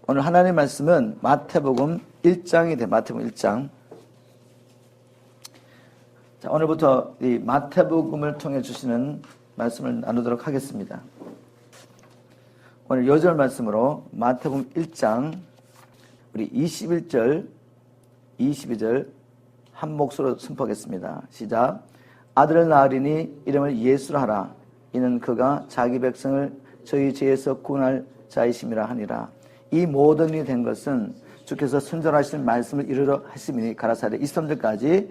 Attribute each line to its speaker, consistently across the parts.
Speaker 1: 오늘 하나님의 말씀은 마태복음 1장이 돼. 마태복음 1장. 자, 오늘부터 이 마태복음을 통해 주시는 말씀을 나누도록 하겠습니다. 오늘 요절 말씀으로 마태복음 1장 우리 21절, 22절 한 목소리로 선포하겠습니다. 시작. 아들을 낳으리니 이름을 예수라 하라. 이는 그가 자기 백성을 저희 죄에서 구원할 자이심이라 하니라. 이 모든 일이 된 것은 주께서 선전하신 말씀을 이루러 하심이니 가라사대 23절까지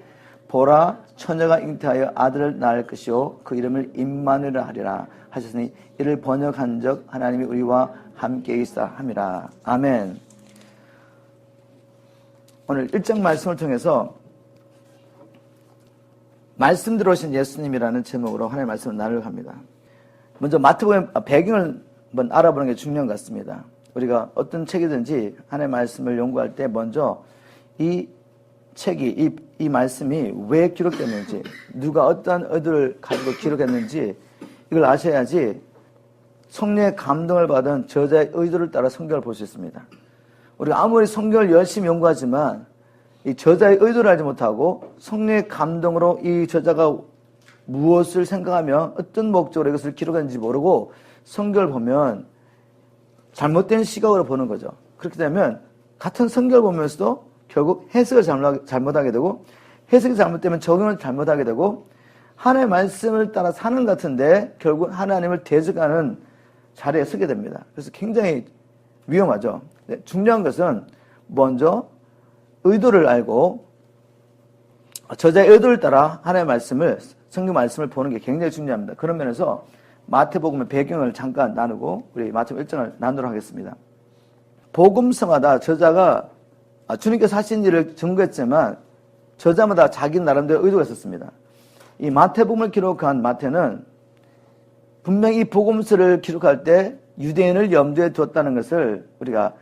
Speaker 1: 보라 처녀가 잉태하여 아들을 낳을 것이요 그 이름을 임마누엘이라 하리라 하셨으니 이를 번역한 적 하나님이 우리와 함께 있사 함이라. 아멘. 오늘 1장 말씀을 통해서 말씀대로 오신 예수님이라는 제목으로 하나님의 말씀을 나누려고 합니다. 먼저 마태복음 배경을 한번 알아보는 게 중요한 것 같습니다. 우리가 어떤 책이든지 하나님의 말씀을 연구할 때 먼저 이 책이, 이 말씀이 왜 기록됐는지, 누가 어떠한 의도를 가지고 기록했는지 이걸 아셔야지 성령의 감동을 받은 저자의 의도를 따라 성경을 볼 수 있습니다. 우리가 아무리 성경을 열심히 연구하지만 이 저자의 의도를 알지 못하고 성령의 감동으로 이 저자가 무엇을 생각하며 어떤 목적으로 이것을 기록했는지 모르고 성경을 보면 잘못된 시각으로 보는 거죠. 그렇게 되면 같은 성경을 보면서도 결국 해석을 잘못하게 되고 해석이 잘못되면 적용을 잘못하게 되고 하나님의 말씀을 따라 사는 것 같은데 결국 하나님을 대적하는 자리에 서게 됩니다. 그래서 굉장히 위험하죠. 중요한 것은 먼저 의도를 알고 저자의 의도를 따라 하나님의 말씀을, 성경 말씀을 보는 게 굉장히 중요합니다. 그런 면에서 마태복음의 배경을 잠깐 나누고 우리 마태복음 1장을 나누도록 하겠습니다. 복음서마다 저자가 주님께서 하신 일을 증거했지만 저자마다 자기 나름대로 의도가 있었습니다. 이 마태복음을 기록한 마태는 분명히 이 복음서를 기록할 때 유대인을 염두에 두었다는 것을 우리가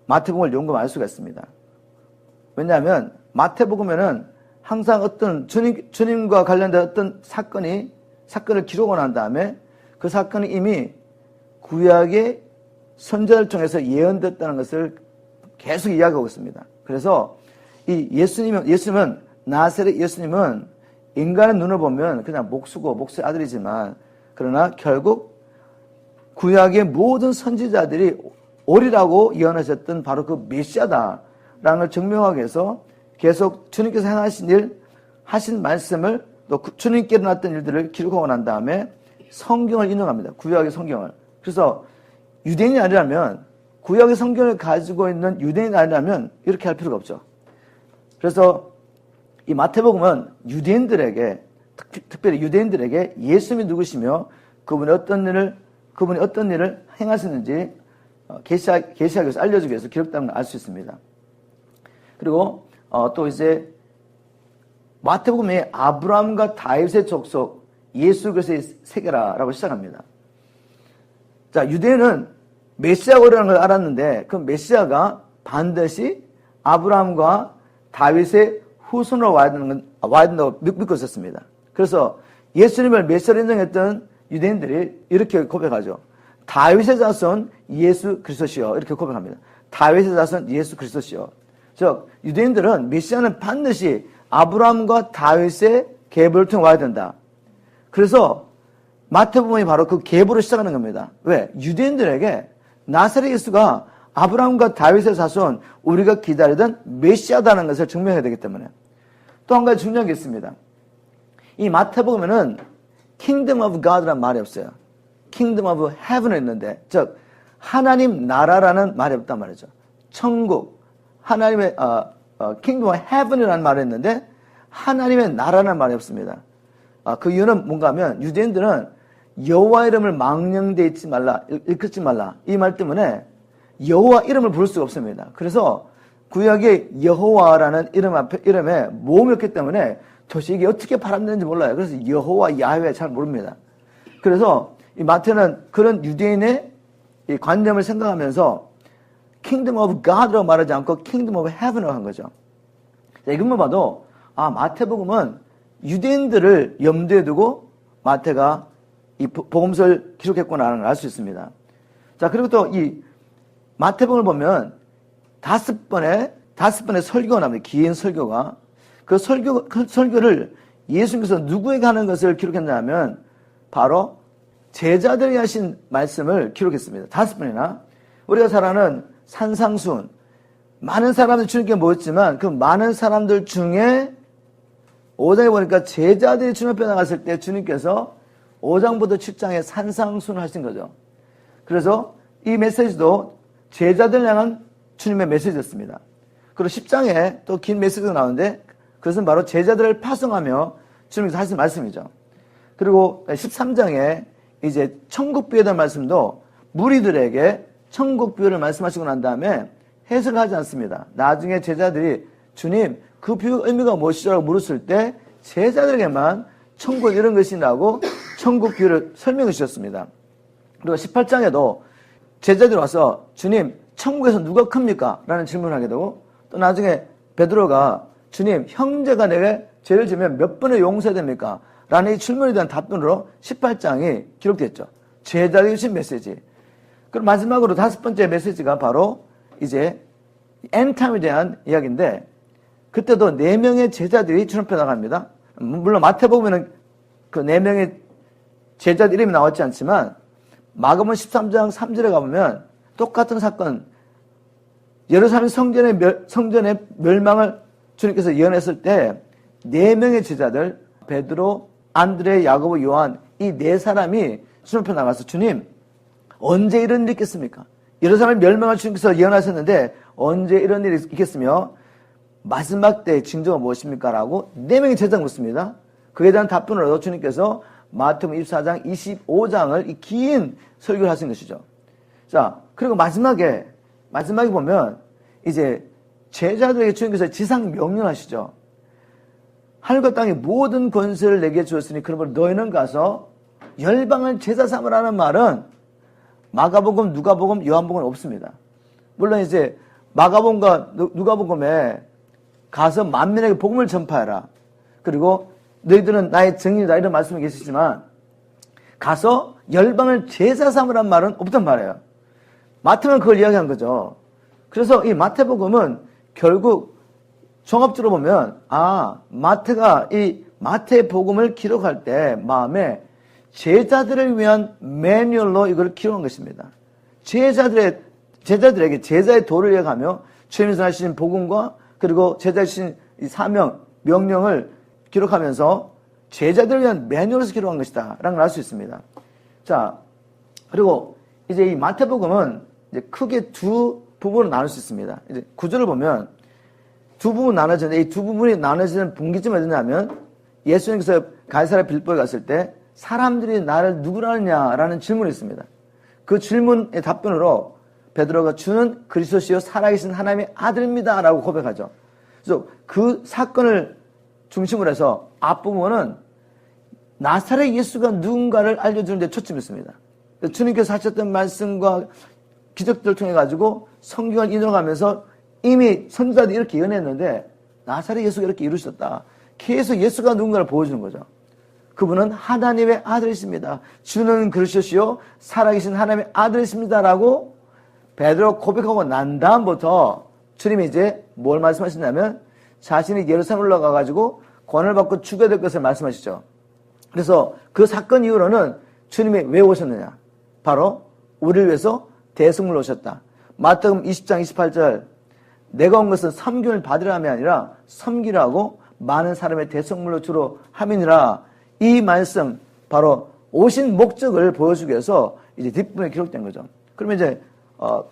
Speaker 1: 마태복음을 연구하면 알 수가 있습니다. 왜냐하면 마태복음에는 항상 어떤 주님과 관련된 어떤 사건을 기록을 한 다음에 그 사건이 이미 구약의 선지자를 통해서 예언됐다는 것을 계속 이야기하고 있습니다. 그래서 이 예수님은 나사렛 예수님은 인간의 눈을 보면 그냥 목수의 아들이지만 그러나 결국 구약의 모든 선지자들이 오리라고 예언하셨던 바로 그 메시아다라는 걸 증명하기 위해서 계속 주님께서 행하신 일, 하신 말씀을 또 주님께 일어났던 일들을 기록하고 난 다음에 성경을 인용합니다. 구약의 성경을. 그래서 유대인이 아니라면 구약의 성경을 가지고 있는 유대인이 아니라면 이렇게 할 필요가 없죠. 그래서 이 마태복음은 유대인들에게 특별히 유대인들에게 예수님이 누구시며 그분이 어떤 일을 행하셨는지 계시하기 위해서 알려주기 위해서 기록된 걸 알 수 있습니다. 그리고 또 이제 마태복음이 아브라함과 다윗의 족속 예수 그리스도의 세계라라고 시작합니다. 자, 유대인은 메시아가 오라는 걸 알았는데 그 메시아가 반드시 아브라함과 다윗의 후손으로 와야 된다고 믿고 있었습니다. 그래서 예수님을 메시아로 인정했던 유대인들이 이렇게 고백하죠. 다윗의 자손 예수 그리스도시여 이렇게 고백합니다. 다윗의 자손 예수 그리스도시여. 즉 유대인들은 메시아는 반드시 아브라함과 다윗의 계보를 통해 와야 된다. 그래서 마태복음이 바로 그 계보를 시작하는 겁니다. 왜? 유대인들에게 나사렛 예수가 아브라함과 다윗의 자손, 우리가 기다리던 메시아다는 것을 증명해야 되기 때문에. 또 한 가지 중요한 게 있습니다. 이 마태복음에는 Kingdom of God라는 말이 없어요. Kingdom of Heaven은 있는데, 즉 하나님 나라라는 말이 없단 말이죠. 천국, 하나님의 Kingdom of Heaven이라는 말이 있는데 하나님의 나라라는 말이 없습니다. 그 이유는 뭔가 하면 유대인들은 여호와 이름을 망령되어 있지 말라, 일컫지 말라 이 말 때문에 여호와 이름을 부를 수가 없습니다. 그래서 구약의 여호와라는 이름에 모음이 없기 때문에 도대체 이게 어떻게 발음되는지 몰라요. 그래서 여호와 야훼 잘 모릅니다. 그래서 이 마태는 그런 유대인의 이 관념을 생각하면서 Kingdom of God라고 말하지 않고 Kingdom of Heaven으로 한 거죠. 자, 이것만 봐도 마태복음은 유대인들을 염두에 두고 마태가 이 복음서를 기록했구나라는 걸 알 수 있습니다. 자, 그리고 또 마태복음을 보면 다섯 번의 설교가 나옵니다. 긴 설교가. 그 설교를 예수님께서 누구에게 하는 것을 기록했냐면 바로 제자들에게 하신 말씀을 기록했습니다. 5번이나. 우리가 잘 아는 산상수훈. 많은 사람들이 주님께 모였지만 그 많은 사람들 중에 5장에 보니까 제자들이 주님 앞에 나갔을 때 주님께서 5장부터 7장에 산상수훈을 하신 거죠. 그래서 이 메시지도 제자들 향한 주님의 메시지였습니다. 그리고 10장에 또 긴 메시지가 나오는데 그것은 바로 제자들을 파송하며 주님께서 하신 말씀이죠. 그리고 13장에 이제 천국 비유에 대한 말씀도 무리들에게 천국 비유를 말씀하시고 난 다음에 해석을 하지 않습니다. 나중에 제자들이 주님 그 비유 의미가 무엇이죠? 라고 물었을 때 제자들에게만 천국은 이런 것이라고 천국 비유를 설명해 주셨습니다. 그리고 18장에도 제자들이 와서 주님 천국에서 누가 큽니까? 라는 질문을 하게 되고 또 나중에 베드로가 주님 형제가 내게 죄를 지면 몇 번을 용서해야 됩니까? 라는 이 질문에 대한 답변으로 18장이 기록됐죠. 제자들이 주신 메시지. 그리고 마지막으로 5번째 메시지가 바로 이제 엔타임에 대한 이야기인데 그때도 4명의 제자들이 주님 앞에 나갑니다. 물론 마태복음에는 그 4명의 제자들 이름이 나왔지 않지만 마가복음 13장 3절에 가보면 똑같은 사건 예루살렘 성전의 멸망을 주님께서 예언했을 때 4명의 제자들 베드로, 안드레, 야고보, 요한 이 4사람이 주님 앞에 나가서 주님 언제 이런 일이 있겠습니까? 예루살렘 멸망을 주님께서 예언하셨는데 언제 이런 일이 있겠으며 마지막 때의 징조가 무엇입니까? 라고 4명의 제자가 묻습니다. 그에 대한 답변을 얻어 주님께서 마태복음 24장, 25장을 이 긴 설교를 하신 것이죠. 자, 그리고 마지막에 보면 이제 제자들에게 주님께서 지상 명령하시죠. 하늘과 땅의 모든 권세를 내게 주었으니 그러므로 너희는 가서 열방을 제자 삼으라는 말은 마가복음, 누가복음, 요한복음은 없습니다. 물론 이제 마가복음과 누가복음에 가서 만민에게 복음을 전파해라. 그리고 너희들은 나의 증인이다 이런 말씀이 계시지만 가서 열방을 제자 삼으라는 말은 없단 말이에요. 마태는 그걸 이야기한 거죠. 그래서 이 마태복음은 결국 종합적으로 보면 마태가 이 마태복음을 기록할 때 마음에 제자들을 위한 매뉴얼로 이걸 기록한 것입니다. 제자들에게 제자의 도를 이어가며 주님께서 하신 복음과 그리고 제자의 주신 이 사명, 명령을 기록하면서 제자들을 위한 매뉴얼에서 기록한 것이다 라는 걸 알 수 있습니다. 자, 그리고 이제 이 마태복음은 이제 크게 두 부분으로 나눌 수 있습니다. 이제 구절을 보면 두 부분 나눠지는데 이 두 부분이 나눠지는 분기점이 어디냐면 예수님께서 가이사랴 빌보에 갔을 때 사람들이 나를 누구라 하느냐라는 질문이 있습니다. 그 질문의 답변으로 베드로가 주는 그리스도시요 살아계신 하나님의 아들입니다 라고 고백하죠. 그래서 그 사건을 중심으로 해서 앞부분은 나사렛 예수가 누군가를 알려주는 데 초점이 있습니다. 주님께서 하셨던 말씀과 기적들을 통해 가지고 성경을 인용하면서 이미 선지자들이 이렇게 예언했는데 나사렛 예수가 이렇게 이루셨다. 계속 예수가 누군가를 보여주는 거죠. 그분은 하나님의 아들이십니다. 주는 그리스도시요 살아계신 하나님의 아들이십니다 라고 베드로가 고백하고 난 다음부터 주님이 이제 뭘 말씀하시냐면 자신이 예루살렘 올라가 가지고 권을 받고 죽어야 될 것을 말씀하시죠. 그래서 그 사건 이후로는 주님이 왜 오셨느냐? 바로 우리를 위해서 대승물로 오셨다. 마태복음 20장 28절 내가 온 것은 섬김을 받으려 함이 아니라 섬기라고 많은 사람의 대성물로 주로 함이니라. 이 말씀 바로 오신 목적을 보여주기 위해서 이제 뒷부분에 기록된 거죠. 그러면 이제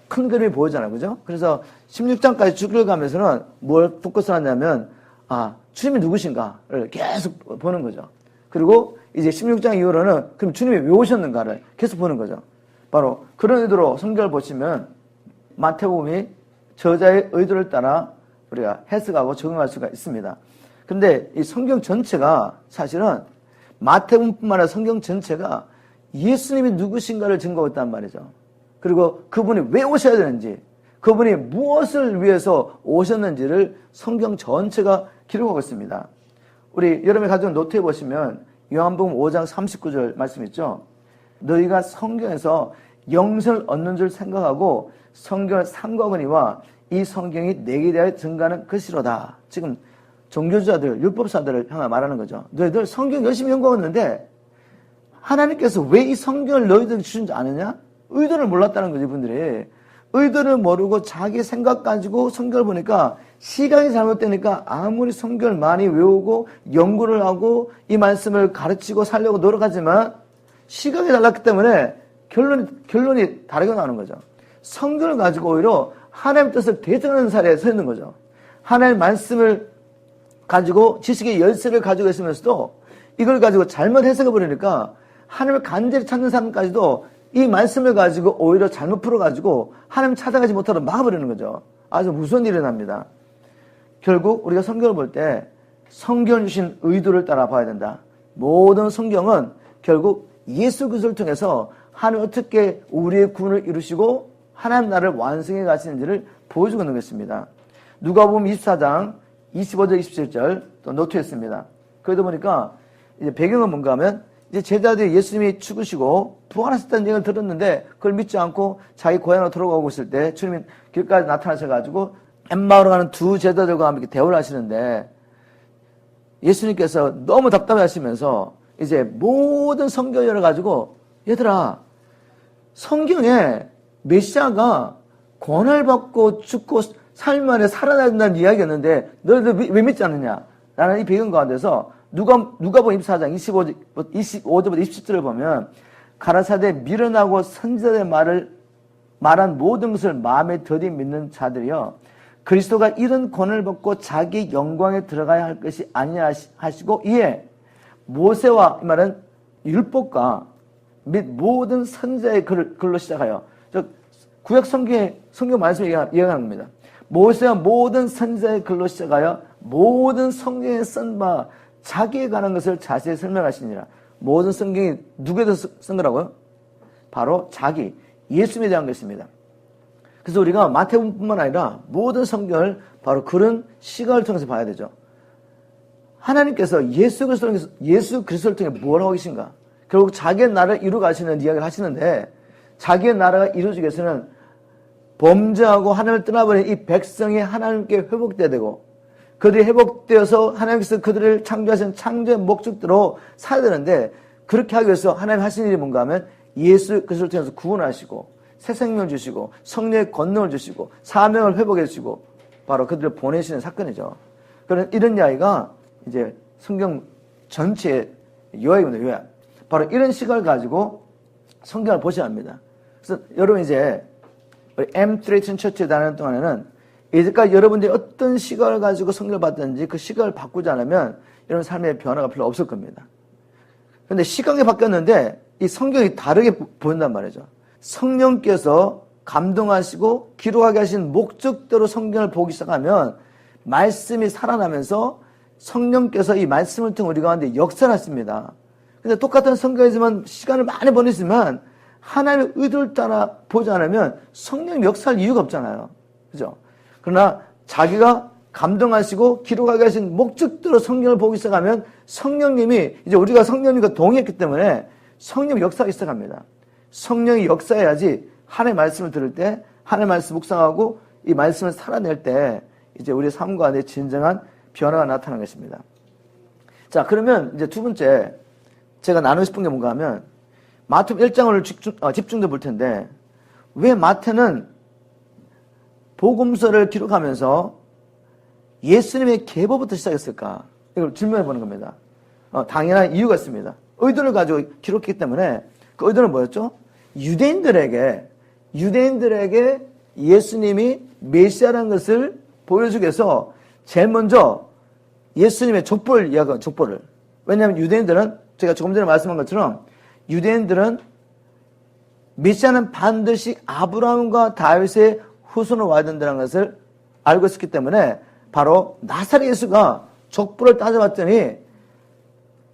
Speaker 1: 큰 그림이 보이잖아요. 그죠? 그래서 16장까지 쭉 읽어가면서는 뭘 포커스 하냐면 주님이 누구신가를 계속 보는 거죠. 그리고 이제 16장 이후로는 그럼 주님이 왜 오셨는가를 계속 보는 거죠. 바로 그런 의도로 성경을 보시면 마태복음이 저자의 의도를 따라 우리가 해석하고 적용할 수가 있습니다. 근데 이 성경 전체가 사실은 마태복음뿐만 아니라 성경 전체가 예수님이 누구신가를 증거하고 있단 말이죠. 그리고 그분이 왜 오셔야 되는지, 그분이 무엇을 위해서 오셨는지를 성경 전체가 기록하고 있습니다. 우리 여러분이 가지고 노트에 보시면 요한복음 5장 39절 말씀 있죠. 너희가 성경에서 영생을 얻는 줄 생각하고 성경을 삼가거니와 이 성경이 내게 대하여 증가하는 것이로다. 지금 종교자들, 율법사들을 향해 말하는 거죠. 너희들 성경 열심히 연구했는데 하나님께서 왜 이 성경을 너희들에게 주신 줄 아느냐? 의도를 몰랐다는 거죠, 이분들이. 의도를 모르고 자기 생각 가지고 성경을 보니까 시각이 잘못되니까 아무리 성경을 많이 외우고 연구를 하고 이 말씀을 가르치고 살려고 노력하지만 시각이 달랐기 때문에 결론이 다르게 나오는 거죠. 성경을 가지고 오히려 하나님의 뜻을 대적하는 사례에 서 있는 거죠. 하나님의 말씀을 가지고 지식의 열쇠를 가지고 있으면서도 이걸 가지고 잘못 해석해 버리니까 하나님을 간절히 찾는 사람까지도 이 말씀을 가지고 오히려 잘못 풀어가지고 하나님 찾아가지 못하도록 막아버리는 거죠. 아주 무서운 일이 납니다. 결국 우리가 성경을 볼 때 성경을 주신 의도를 따라 봐야 된다. 모든 성경은 결국 예수 그리스도를 통해서 하나님 어떻게 우리의 구원을 이루시고 하나님 나라를 완성해 가시는지를 보여주고 있는 것입니다. 누가복음 24장 25절 27절 또 노트했습니다. 그러다 보니까 이제 배경은 뭔가 하면 이제 제자들이 예수님이 죽으시고 부활하셨다는 얘기를 들었는데 그걸 믿지 않고 자기 고향으로 돌아가고 있을 때 주님이 길가에 나타나셔가지고 엠마오로 가는 두 제자들과 함께 대화를 하시는데 예수님께서 너무 답답해 하시면서 이제 모든 성경을 열어가지고 얘들아 성경에 메시아가 권한을 받고 죽고 삶 안에 살아나야 된다는 이야기였는데 너희들 왜 믿지 않느냐? 라는 이 배경 가운데서 누가복음 24장 25절부터 27절을 보면 가라사대 미련하고 선지자들의 말한 모든 것을 마음에 들이 믿는 자들이여 그리스도가 이런 권한을 받고 자기 영광에 들어가야 할 것이 아니냐 하시고 이에 모세와 이 말은 율법과 및 모든 선지자의 글로 시작하여 구약 성경 말씀을 이야기하는 겁니다. 모세와 모든 선지자의 글로 시작하여 모든 성경에 쓴 바 자기에 관한 것을 자세히 설명하시니라. 모든 성경이 누구에 대해서 쓴 거라고요? 바로 자기, 예수님에 대한 것입니다. 그래서 우리가 마태복음뿐만 아니라 모든 성경을 바로 그런 시각을 통해서 봐야 되죠. 하나님께서 예수 그리스도를 통해 뭘 하고 계신가? 결국 자기의 나라를 이루어 가시는 이야기를 하시는데 자기의 나라가 이루어지기 위해서는 범죄하고 하나님을 떠나버린 이 백성이 하나님께 회복돼야 되고 그들이 회복되어서 하나님께서 그들을 창조하신 창조의 목적대로 살아야 되는데 그렇게 하기 위해서 하나님 하신 일이 뭔가 하면 예수 그리스도를 통해서 구원하시고 새 생명을 주시고 성령의 권능을 주시고 사명을 회복해 주시고 바로 그들을 보내시는 사건이죠. 그런 이런 이야기가 이제 성경 전체의 요약입니다. 요약. 바로 이런 시각을 가지고 성경을 보셔야 합니다. 그래서 여러분 이제 우리 M3 처치에 다니는 동안에는 이제까지 여러분들이 어떤 시각을 가지고 성경을 봤든지 그 시각을 바꾸지 않으면 여러분 삶의 변화가 별로 없을 겁니다. 그런데 시각이 바뀌었는데 이 성경이 다르게 보인단 말이죠. 성령께서 감동하시고 기록하게 하신 목적대로 성경을 보기 시작하면 말씀이 살아나면서 성령께서 이 말씀을 통해 우리 가운데 역사를 하십니다. 근데 똑같은 성경이지만 시간을 많이 보내지만 하나님의 의도를 따라 보지 않으면 성령이 역사할 이유가 없잖아요. 그죠? 그러나 자기가 감동하시고 기록하게 하신 목적대로 성경을 보기 시작하면 성령님이 이제 우리가 성령님과 동의했기 때문에 성령이 역사하기 시작합니다. 성령이 역사해야지 하나님의 말씀을 들을 때 하나님의 말씀 묵상하고 이 말씀을 살아낼 때 이제 우리의 삶 가운데 진정한 변화가 나타나는 것입니다. 자, 그러면 이제 두 번째 제가 나누고 싶은 게 뭔가 하면 마태복음 1장을 집중적으로 볼 텐데 왜 마태는 복음서를 기록하면서 예수님의 계보부터 시작했을까? 이걸 질문해 보는 겁니다. 당연한 이유가 있습니다. 의도를 가지고 기록했기 때문에 그 의도는 뭐였죠? 유대인들에게 예수님이 메시아라는 것을 보여주기 위해서 제일 먼저 예수님의 족보를 이야기한 족보를. 왜냐하면 유대인들은 제가 조금 전에 말씀한 것처럼 유대인들은 메시아는 반드시 아브라함과 다윗의 후손으로 와야 된다는 것을 알고 있었기 때문에 바로 나사렛 예수가 족보를 따져봤더니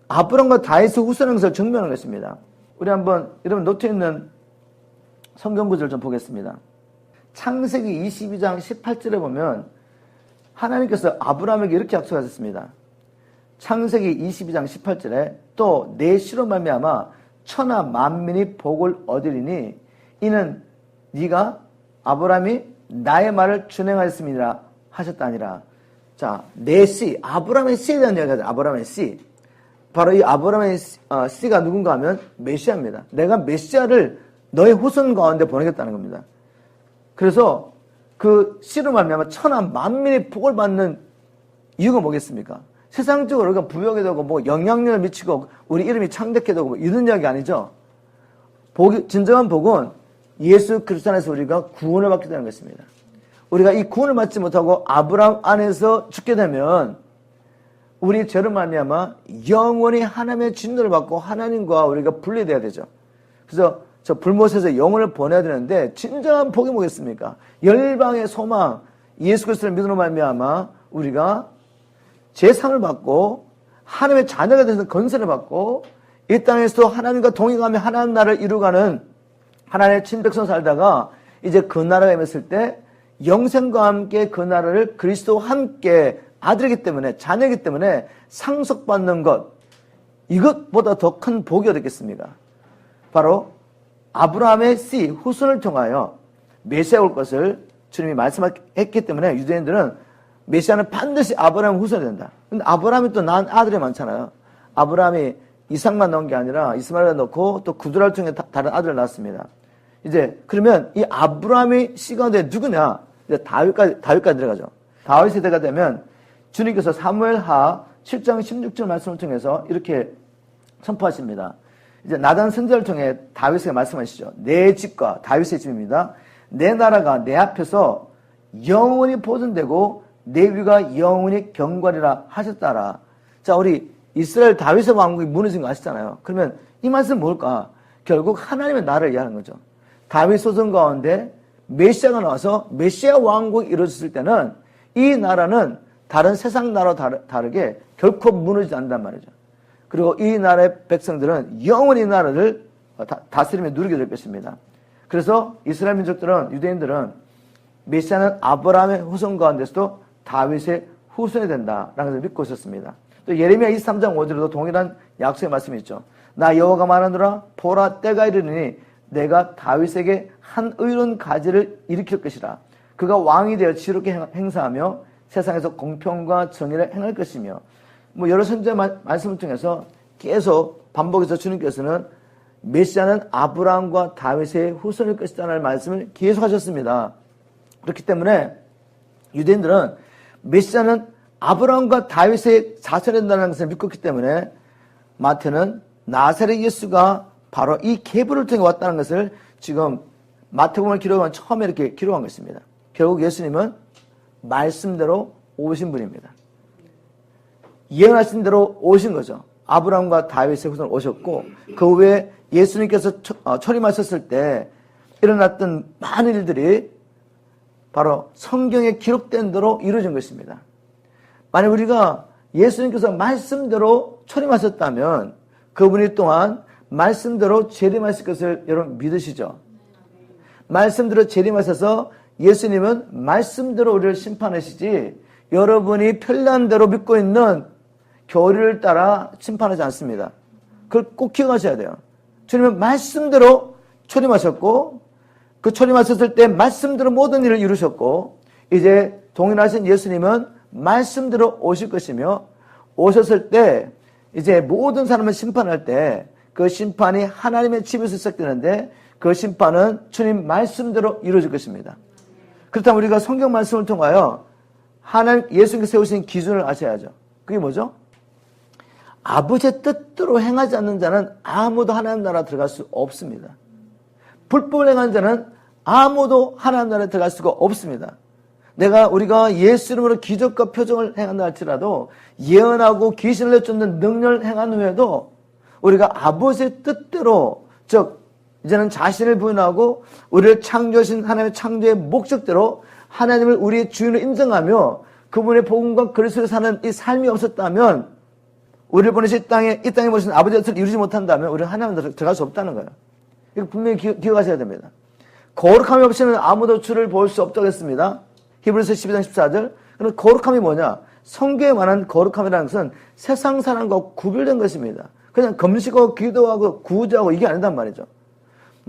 Speaker 1: 아브라함과 다윗의 후손인 것을 증명한 것입니다. 우리 한번 여러분 노트에 있는 성경 구절을 좀 보겠습니다. 창세기 22장 18절에 보면 하나님께서 아브라함에게 이렇게 약속하셨습니다. 창세기 22장 18절에 또 내 씨로 말미암아 천하 만민이 복을 얻으리니 이는 네가 아브라함이 나의 말을 준행하였습니다 하셨다니라. 자, 내 씨, 아브라함의 씨에 대한 이야기가 아브라함의 씨. 바로 이 아브라함의 씨가 누군가 하면 메시아입니다. 내가 메시아를 너의 후손 가운데 보내겠다는 겁니다. 그래서 그 씨로 말미암아 천하 만민이 복을 받는 이유가 뭐겠습니까? 세상적으로 우리가 부유하게 되고 뭐 영향력을 미치고 우리 이름이 창대하게 되고 뭐 이런 이야기 아니죠. 진정한 복은 예수 그리스도 안에서 우리가 구원을 받게 되는 것입니다. 우리가 이 구원을 받지 못하고 아브라함 안에서 죽게 되면 우리 죄로 말미암아 영원히 하나님의 진노를 받고 하나님과 우리가 분리돼야 되죠. 그래서 저 불못에서 영혼을 보내야 되는데 진정한 복이 뭐겠습니까? 열방의 소망, 예수 그리스도를 믿음으로 말미암아 우리가 제상을 받고 하나님의 자녀가 돼서 건설을 받고 이 땅에서 하나님과 동행하며 하나님 나라를 이루가는 하나님의 친백성 살다가 이제 그 나라가 임했을 때 영생과 함께 그 나라를 그리스도와 함께 아들이기 때문에 자녀이기 때문에 상속받는 것, 이것보다 더 큰 복이 어딨겠습니까? 바로 아브라함의 씨 후손을 통하여 메시아 올 것을 주님이 말씀했기 때문에 유대인들은 메시아는 반드시 아브라함 후손이 된다. 근데 아브라함이 또 낳은 아들이 많잖아요. 아브라함이 이삭만 낳은 게 아니라 이스마엘을 낳고 또 구두라를 통해 다른 아들을 낳았습니다. 이제 그러면 이 아브라함의 씨가 돼 누구냐? 이제 다윗까지 들어가죠. 다윗 세대가 되면 주님께서 사무엘하 7장 16절 말씀을 통해서 이렇게 선포하십니다. 이제 나단 선지자를 통해 다윗에게 말씀하시죠. 내 집과 다윗의 집입니다. 내 나라가 내 앞에서 영원히 보존되고 내 위가 영원히 경관이라 하셨다라. 자, 우리 이스라엘 다윗의 왕국이 무너진 거 아시잖아요. 그러면 이 말씀은 뭘까? 결국 하나님의 나라를 이해하는 거죠. 다윗 소선 가운데 메시아가 나와서 메시아 왕국이 이루어졌을 때는 이 나라는 다른 세상 나라와 다르게 결코 무너지지 않는단 말이죠. 그리고 이 나라의 백성들은 영원히 이 나라를 다스리며 누리게 될 것입니다. 그래서 이스라엘 민족들은, 유대인들은 메시아는 아브라함의 후손 가운데서도 다윗의 후손이 된다라는 것을 믿고 있었습니다. 또 예레미야 23장 5절에도 동일한 약속의 말씀이 있죠. 나 여호와가 말하노라 보라 때가 이르니 내가 다윗에게 한 의로운 가지를 일으킬 것이라. 그가 왕이 되어 지롭게 행사하며 세상에서 공평과 정의를 행할 것이며, 뭐 여러 선지자 말씀을 통해서 계속 반복해서 주님께서는 메시아는 아브라함과 다윗의 후손일 것이라는 말씀을 계속하셨습니다. 그렇기 때문에 유대인들은 메시아는 아브라함과 다윗의 자손이 된다는 것을 믿고 있기 때문에 마태는 나사렛 예수가 바로 이 계보를 통해 왔다는 것을 지금 마태복음을 기록한 처음에 이렇게 기록한 것입니다. 결국 예수님은 말씀대로 오신 분입니다. 예언하신 대로 오신 거죠. 아브라함과 다윗의 후손 오셨고 그 후에 예수님께서 초림하셨을 때 일어났던 많은 일들이 바로 성경에 기록된 대로 이루어진 것입니다. 만약 우리가 예수님께서 말씀대로 초림하셨다면 그분이 또한 말씀대로 재림하실 것을 여러분 믿으시죠? 말씀대로 재림하셔서 예수님은 말씀대로 우리를 심판하시지 여러분이 편리한 대로 믿고 있는 교리를 따라 심판하지 않습니다. 그걸 꼭 기억하셔야 돼요. 주님은 말씀대로 초림하셨고 그 초림하셨을 때 말씀대로 모든 일을 이루셨고 이제 동일하신 예수님은 말씀대로 오실 것이며 오셨을 때 이제 모든 사람을 심판할 때 그 심판이 하나님의 집에서 시작되는데 그 심판은 주님 말씀대로 이루어질 것입니다. 그렇다면 우리가 성경 말씀을 통하여 하나님 예수님께서 세우신 기준을 아셔야죠. 그게 뭐죠? 아버지의 뜻대로 행하지 않는 자는 아무도 하나님 나라 들어갈 수 없습니다. 불법을 행하는 자는 아무도 하나님 나라에 들어갈 수가 없습니다. 우리가 예수 이름으로 기적과 표적을 행한다 할지라도 예언하고 귀신을 내쫓는 능력을 행한 후에도 우리가 아버지의 뜻대로 즉 이제는 자신을 부인하고 우리를 창조하신 하나님의 창조의 목적대로 하나님을 우리의 주인으로 인정하며 그분의 복음과 그리스도를 사는 이 삶이 없었다면 우리를 보내신 이 땅에 보신 아버지의 뜻을 이루지 못한다면 우리는 하나님으로 들어갈 수 없다는 거예요. 이거 분명히 기억하셔야 됩니다. 거룩함이 없이는 아무도 주를 볼 수 없다고 했습니다. 히브리서 12장 14절. 그럼 거룩함이 뭐냐? 성경에 관한 거룩함이라는 것은 세상 사람과 구별된 것입니다. 그냥 금식하고 기도하고 구제하고 이게 아니단 말이죠.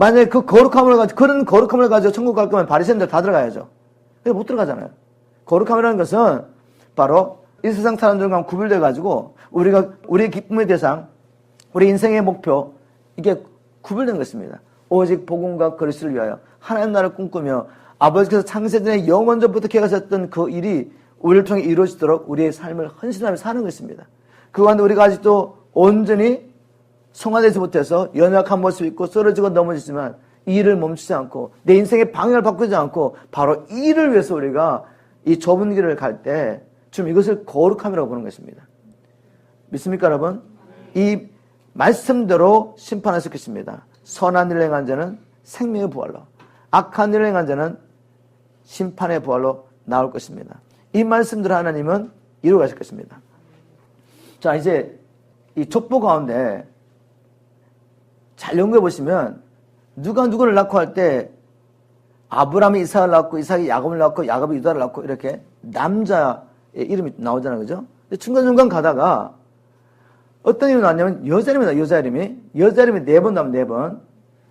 Speaker 1: 만약에 그런 거룩함을 가지고 천국 갈 거면 바리새인들 다 들어가야죠. 근데 못 들어가잖아요. 거룩함이라는 것은 바로 이 세상 사람들과 구별돼 가지고 우리의 기쁨의 대상, 우리 인생의 목표, 이게 구별된 것입니다. 오직 복음과 그리스도를 위하여 하나님 나라를 꿈꾸며 아버지께서 창세전에 영원전부터 계획하셨던 그 일이 우리를 통해 이루어지도록 우리의 삶을 헌신하며 사는 것입니다. 그 가운데 우리가 아직도 온전히 성화되지 못해서 연약한 모습이 있고 쓰러지고 넘어지지만 이 일을 멈추지 않고 내 인생의 방향을 바꾸지 않고 바로 이 일을 위해서 우리가 이 좁은 길을 갈 때 지금 이것을 거룩함이라고 보는 것입니다. 믿습니까, 여러분? 이 말씀대로 심판하실 것입니다. 선한 일을 행한 자는 생명의 부활로, 악한 일을 행한 자는 심판의 부활로 나올 것입니다. 이 말씀대로 하나님은 이루어 가실 것입니다. 자, 이제 이 족보 가운데 잘 연구해 보시면 누가 누구를 낳고 할 때 아브라함이 이삭을 낳고 이삭이 야곱을 낳고 야곱이 유다를 낳고 이렇게 남자의 이름이 나오잖아요. 그죠? 중간중간 가다가 어떤 이름이 나왔냐면 여자 이름이 나와요. 여자 이름이 4번 나오면 4번.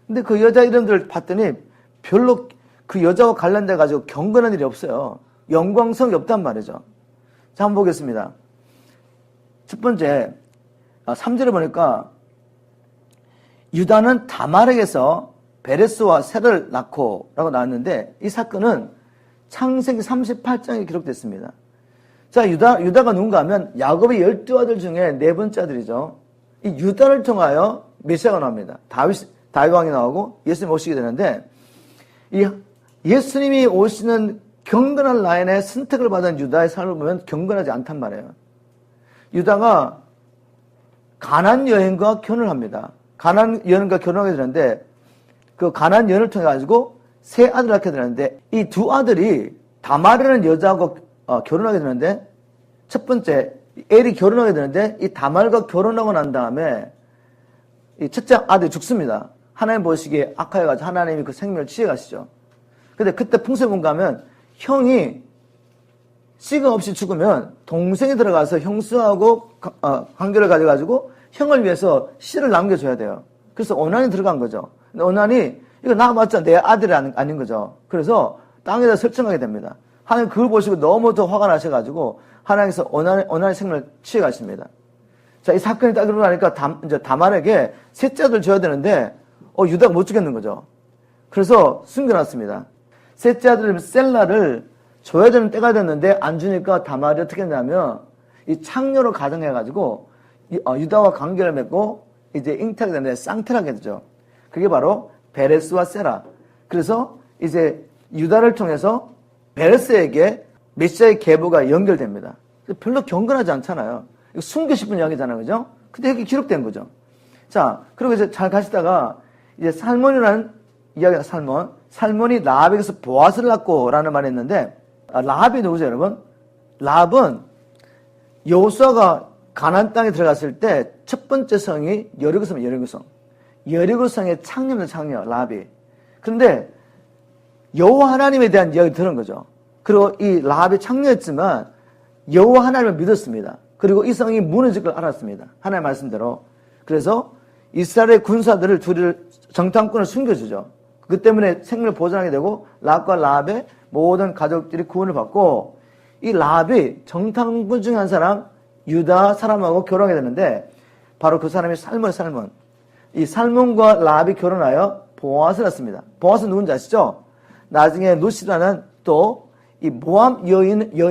Speaker 1: 근데 그 여자 이름들을 봤더니 별로 그 여자와 관련돼 가지고 경건한 일이 없어요. 영광성이 없단 말이죠. 자, 한번 보겠습니다. 첫 번째 3절에 보니까 유다는 다말에게서 베레스와 세를 낳고 라고 나왔는데 이 사건은 창세기 38장에 기록됐습니다. 자, 유다가 누군가 하면 야곱의 12아들 중에 4번째 아들이죠. 이 유다를 통하여 메시아가 나옵니다. 다윗 왕이 나오고 예수님이 오시게 되는데 이 예수님이 오시는 경건한 라인의 선택을 받은 유다의 삶을 보면 경건하지 않단 말이에요. 유다가 가나안 여인과 결혼을 합니다. 가나안 여인과 결혼하게 되는데 그 가나안 여인을 통해 가지고 3아들을 낳게 되는데 이 2아들이 다말이라는 여자하고 결혼하게 되는데 첫 번째 엘이 결혼하게 되는데 이 다말과 결혼하고 난 다음에 이 첫째 아들이 죽습니다. 하나님 보시기에 악하여가지고 하나님이 그 생명을 취해가시죠. 근데 그때 풍수에 가면 형이 씨가 없이 죽으면 동생이 들어가서 형수하고 관계를 가져가지고 형을 위해서 씨를 남겨줘야 돼요. 그래서 오난이 들어간 거죠. 근데 오난이 이거 나와봤자 내 아들이 아닌 거죠. 그래서 땅에다 설정하게 됩니다. 하나님 그걸 보시고 너무 더 화가 나셔가지고 하나님께서 오난의 생명을 취해가십니다. 자, 이 사건이 딱 그러고 나니까 이제 다말에게 셋째 아들 줘야 되는데 유다가 못 주겠는 거죠. 그래서 숨겨놨습니다. 셋째 아들 셀라를 줘야 되는 때가 됐는데 안 주니까 다말이 어떻게 했냐면 이 창녀로 가정해가지고 유다와 관계를 맺고 이제 잉태하게 되는데 쌍태하게 되죠. 그게 바로 베레스와 세라. 그래서 이제 유다를 통해서 베레스에게 메시아의 계보가 연결됩니다. 별로 경건하지 않잖아요. 이거 숨겨 싶은 이야기잖아요. 그죠? 근데 이렇게 기록된 거죠. 자, 그리고 이제 잘 가시다가 이제 살몬이라는 이야기가 살몬이 라합에게서 보아스를 낳고 라는 말이 있는데 라합이 누구죠, 여러분? 라합은 여호수아가 가나안 땅에 들어갔을 때 첫 번째 성이 여리고성. 여리고성의 창녀입니다, 창녀, 라합이. 그런데 여호와 하나님에 대한 이야기를 들은 거죠. 그리고 이 라합이 창녀였지만 여호와 하나님을 믿었습니다. 그리고 이 성이 무너질 걸 알았습니다. 하나님의 말씀대로. 그래서 이스라엘의 군사들을 정탐꾼을 숨겨주죠. 그 때문에 생명을 보존하게 되고 라합과 라합의 모든 가족들이 구원을 받고 이 라합이 정탐꾼 중에 한 사람 유다 사람하고 결혼하게 되는데 바로 그 사람이 살몬. 이 살몬과 라합이 결혼하여 보아스를 낳습니다. 보아스는 누군지 아시죠? 나중에 루시라는 또 이 모압 여인과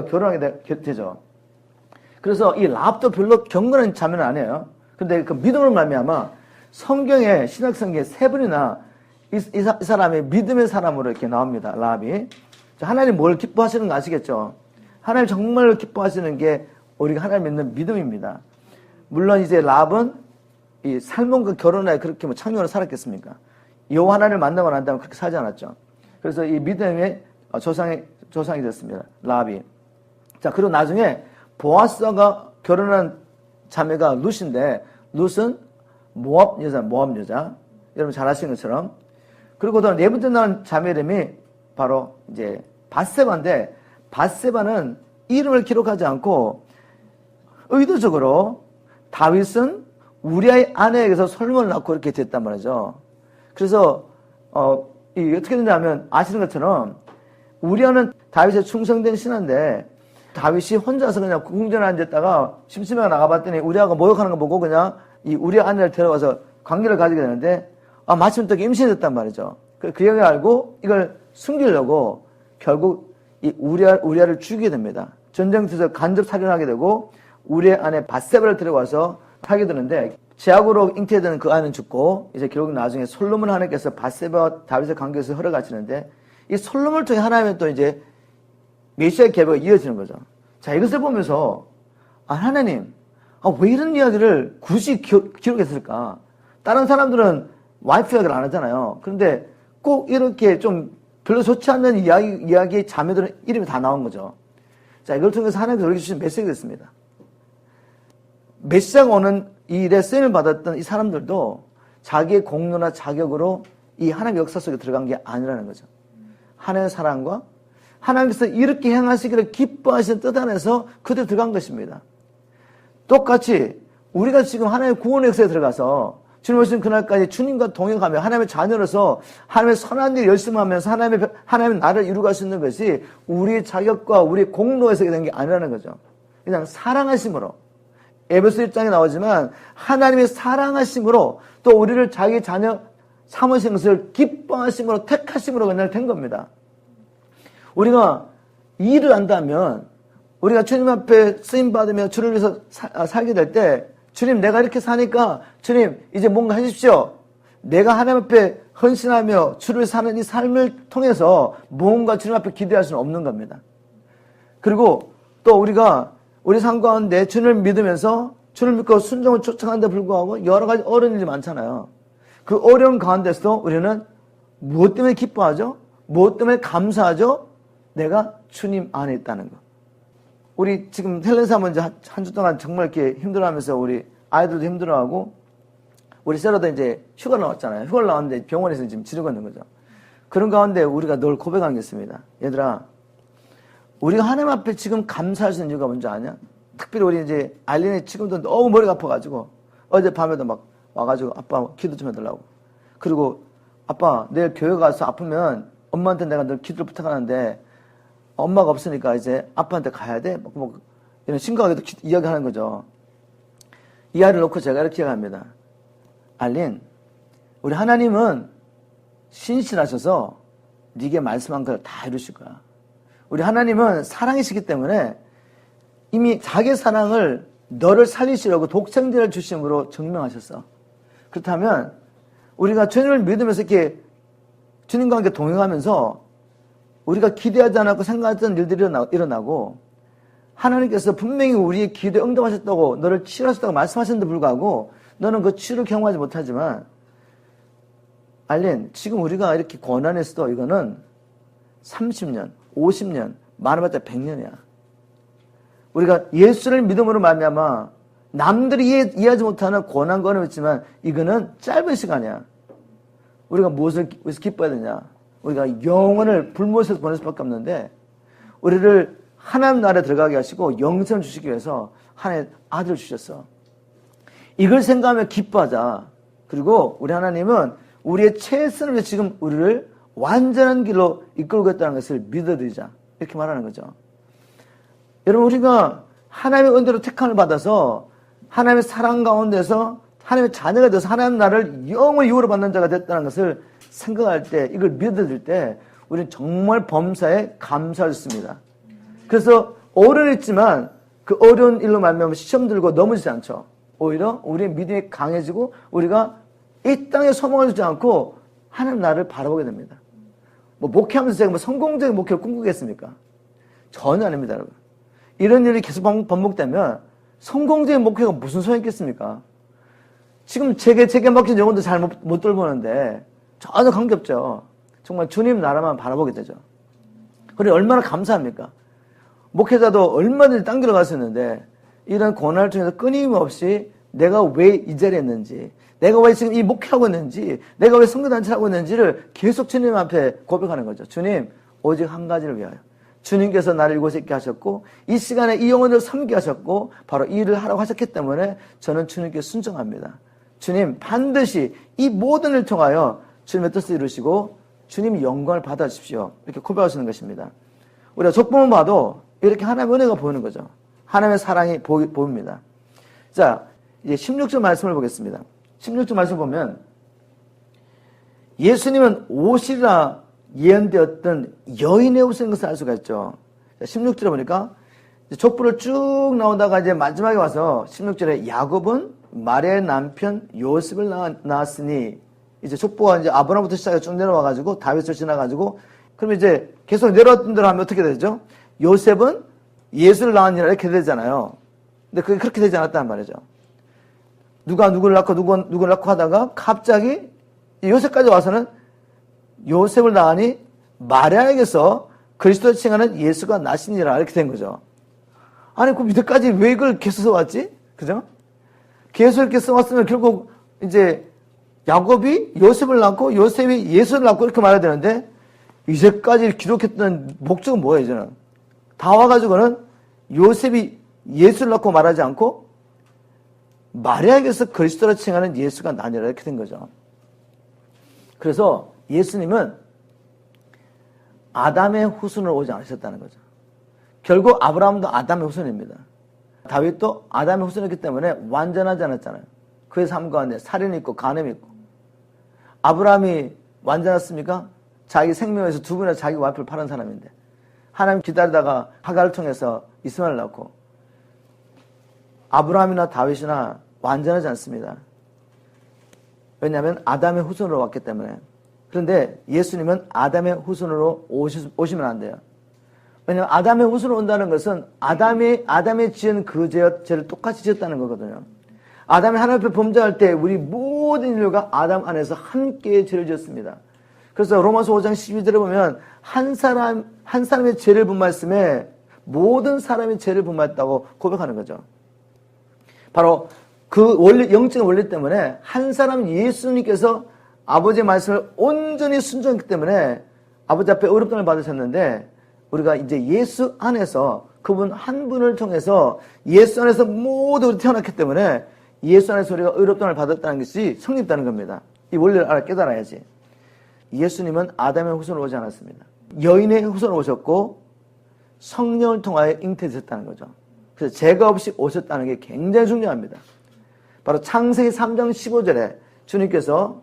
Speaker 1: 결혼하게 되죠. 그래서 이 라합도 별로 경건한 자매는 아니에요. 근데 그 믿음을 말미암아 성경에 신약 성경에 3번이나 이 사람이 믿음의 사람으로 이렇게 나옵니다. 라합이. 하나님 뭘 기뻐하시는 거 아시겠죠? 하나님 정말 기뻐하시는 게 우리가 하나님 믿는 믿음입니다. 물론 이제 라합은 이 살몬과 결혼하여 그렇게 뭐 창녀로 살았겠습니까? 여호와 하나님을 만나고 난 다음에 그렇게 살지 않았죠. 그래서 이 믿음의 조상이 됐습니다. 라합이. 자, 그리고 나중에 보아스가 결혼한 자매가 룻인데 룻은 모압 여자. 여러분 잘 아시는 것처럼. 그리고 또 4번째 나온 자매 이름이 바로 이제 밧세바인데 밧세바는 이름을 기록하지 않고 의도적으로 다윗은 우리 아내에게서 솔로몬을 낳고 이렇게 됐단 말이죠. 그래서 어떻게 되냐면 아시는 것처럼 우리아는 다윗의 충성된 신하인데 다윗이 혼자서 그냥 궁전에 앉았다가 심심해가 나가봤더니 우리아가 모욕하는 거 보고 그냥 이 우리아 아내를 데려와서 관계를 가지게 되는데 마침 또 임신했단 말이죠. 그 형이 알고 이걸 숨기려고 결국 이 우리아를 죽이게 됩니다. 전쟁터에서 간접 살인하게 되고 우리아 아내 밧세바를 데려와서 하게 되는데 제약으로 잉태되는 그 아이는 죽고 이제 결국 나중에 솔로몬 하나님께서 밧세바와 다윗의 관계에서 허락하시는데 이 솔로몬을 통해 하나님은 또 이제 메시아의 계보가 이어지는 거죠. 자, 이것을 보면서 하나님 왜 이런 이야기를 굳이 기록했을까? 다른 사람들은 와이프 이야기를 안 하잖아요. 그런데 꼭 이렇게 좀 별로 좋지 않는 이야기의 자매들은 이름이 다 나온 거죠. 자, 이걸 통해서 하나님께서 우리에게 주신 메시지가 있습니다. 메시아가 오는 이 일에 쓰임을 받았던 이 사람들도 자기의 공로나 자격으로 이 하나님의 역사 속에 들어간 게 아니라는 거죠. 하나님의 사랑과 하나님께서 이렇게 행하시기를 기뻐하시는 뜻 안에서 그대로 들어간 것입니다. 똑같이 우리가 지금 하나님의 구원의 역사에 들어가서 주님 오신 그날까지 주님과 동행하며 하나님의 자녀로서 하나님의 선한 일 열심히 하면서 하나님의 나라를 이루갈 수 있는 것이 우리의 자격과 우리의 공로에서 된 게 아니라는 거죠. 그냥 사랑하심으로 에베소 1장에 나오지만 하나님의 사랑하심으로 또 우리를 자기 자녀 삼으신 것을 기뻐하심으로 택하심으로 그냥 된 겁니다. 우리가 일을 한다면 우리가 주님 앞에 쓰임받으며 주를 위해서 살게 될 때 주님 내가 이렇게 사니까 주님 이제 뭔가 해주십시오. 내가 하나님 앞에 헌신하며 주를 위해서 사는 이 삶을 통해서 뭔가 주님 앞에 기대할 수는 없는 겁니다. 그리고 또 우리가 우리 삶 가운데 주님을 믿으면서 주님을 믿고 순종을 쫓아가는데 불구하고 여러 가지 어려운 일이 많잖아요. 그 어려운 가운데서도 우리는 무엇 때문에 기뻐하죠? 무엇 때문에 감사하죠? 내가 주님 안에 있다는 거. 우리 지금 헬렌 사모 이제 한 주 동안 정말 이렇게 힘들어하면서 우리 아이들도 힘들어하고 우리 세라도 이제 휴가 나왔잖아요. 휴가를 나왔는데 병원에서 지금 지르고 있는 거죠. 그런 가운데 우리가 늘 고백한 게 있습니다. 얘들아, 우리가 하나님 앞에 지금 감사할 수 있는 이유가 뭔지 아냐? 특별히 우리 이제 알린이 지금도 너무 머리가 아파가지고 어젯밤에도 막 와가지고 아빠 기도 좀 해달라고. 그리고 아빠 내일 교회 가서 아프면 엄마한테 내가 늘 기도를 부탁하는데 엄마가 없으니까 이제 아빠한테 가야 돼? 뭐 이런 심각하게도 이야기하는 거죠. 이 아이를 놓고 제가 이렇게 이야기합니다. 알린, 우리 하나님은 신실하셔서 네게 말씀한 걸 다 이루실 거야. 우리 하나님은 사랑이시기 때문에 이미 자기 사랑을 너를 살리시려고 독생자를 주심으로 증명하셨어. 그렇다면 우리가 주님을 믿으면서 이렇게 주님과 함께 동행하면서 우리가 기대하지 않았고 생각했던 일들이 일어나고 하나님께서 분명히 우리의 기도에 응답하셨다고 너를 치유하셨다고 말씀하셨는데 불구하고 너는 그 치유를 경험하지 못하지만 알린, 지금 우리가 이렇게 고난했어도 이거는 30년, 50년, 많아봤자 100년이야. 우리가 예수를 믿음으로 말미암아 남들이 이해하지 못하는 고난과 어려움이 있지만 이거는 짧은 시간이야. 우리가 무엇을 위해서 기뻐해야 되냐? 우리가 영혼을 불못에서 보낼 수밖에 없는데 우리를 하나님 나라에 들어가게 하시고 영생을 주시기 위해서 하나님의 아들을 주셨어. 이걸 생각하며 기뻐하자. 그리고 우리 하나님은 우리의 최선을 위해 지금 우리를 완전한 길로 이끌고있다는 것을 믿어드리자. 이렇게 말하는 거죠. 여러분, 우리가 하나님의 은혜로 택함을 받아서 하나님의 사랑 가운데서 하나님의 자녀가 돼서 하나님 나라를 영원히 유업으로 받는 자가 됐다는 것을 생각할 때, 이걸 믿어드릴 때 우리는 정말 범사에 감사했습니다. 그래서 어려웠지만 그 어려운 일로 말미암아 시험 들고 넘어지지 않죠. 오히려 우리의 믿음이 강해지고 우리가 이 땅에 소망을 주지 않고 하나님 나라를 바라보게 됩니다. 뭐 목회하면서 제가 뭐 성공적인 목회를 꿈꾸겠습니까? 전혀 아닙니다, 여러분. 이런 일이 계속 반복되면 성공적인 목회가 무슨 소용이 있겠습니까? 지금 제게 먹힌 영혼도 잘 못 돌보는데 전혀 관계없죠. 정말 주님 나라만 바라보게 되죠. 그리고 얼마나 감사합니까? 목회자도 얼마든지 당기러 갈 수 있는데 이런 고난을 통해서 끊임없이 내가 왜 이 자리에 있는지, 내가 왜 지금 이 목회하고 있는지, 내가 왜 선교단체를 하고 있는지를 계속 주님 앞에 고백하는 거죠. 주님, 오직 한 가지를 위하여 주님께서 나를 이곳에 있게 하셨고 이 시간에 이 영혼을 섬기게 하셨고 바로 이 일을 하라고 하셨기 때문에 저는 주님께 순종합니다. 주님 반드시 이 모든 일을 통하여 주님의 뜻을 이루시고 주님 영광을 받아주십시오. 이렇게 고백하시는 것입니다. 우리가 족보만 봐도 이렇게 하나님의 은혜가 보이는 거죠. 하나님의 사랑이 보입니다. 자, 이제 16절 말씀을 보겠습니다. 16절 말씀 보면 예수님은 오시리라 예언되었던 여인의 옷인 것을 알 수가 있죠. 16절에 보니까 족보를 쭉 나오다가 이제 마지막에 와서 16절에 야곱은 마리아의 남편 요셉을 낳았으니 이제 족보가 이제 아브라함부터 시작해 쭉 내려와가지고 다윗을 지나가지고 그럼 이제 계속 내려왔던 대로 하면 어떻게 되죠? 요셉은 예수를 낳았느니라 이렇게 되잖아요. 근데 그게 그렇게 되지 않았단 말이죠. 누가 누구를 낳고 누구를 낳고 하다가 갑자기 요셉까지 와서는 요셉을 낳으니 마리아에게서 그리스도를 칭하는 예수가 나시니라 이렇게 된 거죠. 아니 그 밑에까지 왜 이걸 계속 써왔지? 그죠? 계속 이렇게 써왔으면 결국 이제 야곱이 요셉을 낳고 요셉이 예수를 낳고 이렇게 말해야 되는데 이제까지 기록했던 목적은 뭐예요? 저는 다 와가지고는 요셉이 예수를 낳고 말하지 않고 마리아에게서 그리스도를 칭하는 예수가 나니라 이렇게 된 거죠. 그래서 예수님은 아담의 후손으로 오지 않으셨다는 거죠. 결국 아브라함도 아담의 후손입니다. 다윗도 아담의 후손이기 때문에 완전하지 않았잖아요. 그의 삶 가운데 살인이 있고 간음이 있고. 아브라함이 완전했습니까? 자기 생명을 위해서 두 분이나 자기 와이프를 팔은 사람인데 하나님 기다리다가 하갈을 통해서 이스마엘을 낳고 아브라함이나 다윗이나 완전하지 않습니다. 왜냐하면 아담의 후손으로 왔기 때문에. 그런데 예수님은 아담의 후손으로 오시면 안 돼요. 왜냐하면 아담의 후손으로 온다는 것은 아담이 지은 그 죄를 똑같이 지었다는 거거든요. 아담이 하나님 앞에 범죄할 때 우리 모든 인류가 아담 안에서 함께 죄를 지었습니다. 그래서 로마서 5장 12절에 보면 한 사람의 죄를 분마했음에 모든 사람이 죄를 분마했다고 고백하는 거죠. 바로 그 원리, 영적인 원리 때문에 한 사람 예수님께서 아버지의 말씀을 온전히 순종했기 때문에 아버지 앞에 의롭다함을 받으셨는데 우리가 이제 예수 안에서 그분 한 분을 통해서 예수 안에서 모두 태어났기 때문에 예수 안에서 우리가 의롭다함을 받았다는 것이 성립되는 겁니다. 이 원리를 알아 깨달아야지. 예수님은 아담의 후손으로 오지 않았습니다. 여인의 후손으로 오셨고 성령을 통하여 잉태되셨다는 거죠. 그래서 죄가 없이 오셨다는 게 굉장히 중요합니다. 바로 창세기 3장 15절에 주님께서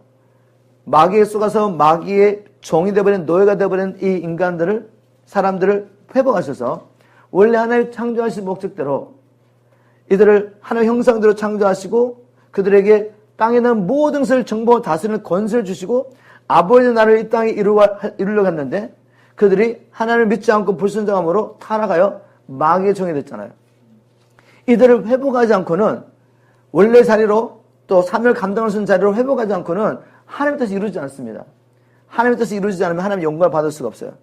Speaker 1: 마귀에 속아서 마귀의 종이 되어버린 노예가 되어버린 이 사람들을 회복하셔서 원래 하나님 창조하신 목적대로 이들을 하나님의 형상대로 창조하시고 그들에게 땅에 있는 모든 것을 정복하고 다스리는 권세를 주시고 아버지의 나라를 이 땅에 이루려고 했는데 그들이 하나님을 믿지 않고 불순종함으로 타락하여 마귀의 종이 됐잖아요. 이들을 회복하지 않고는 원래 자리로 또 사명을 감당할 수 있는 자리로 회복하지 않고는 하나님의 뜻이 이루어지지 않습니다. 하나님의 뜻이 이루어지지 않으면 하나님의 영광을 받을 수가 없어요.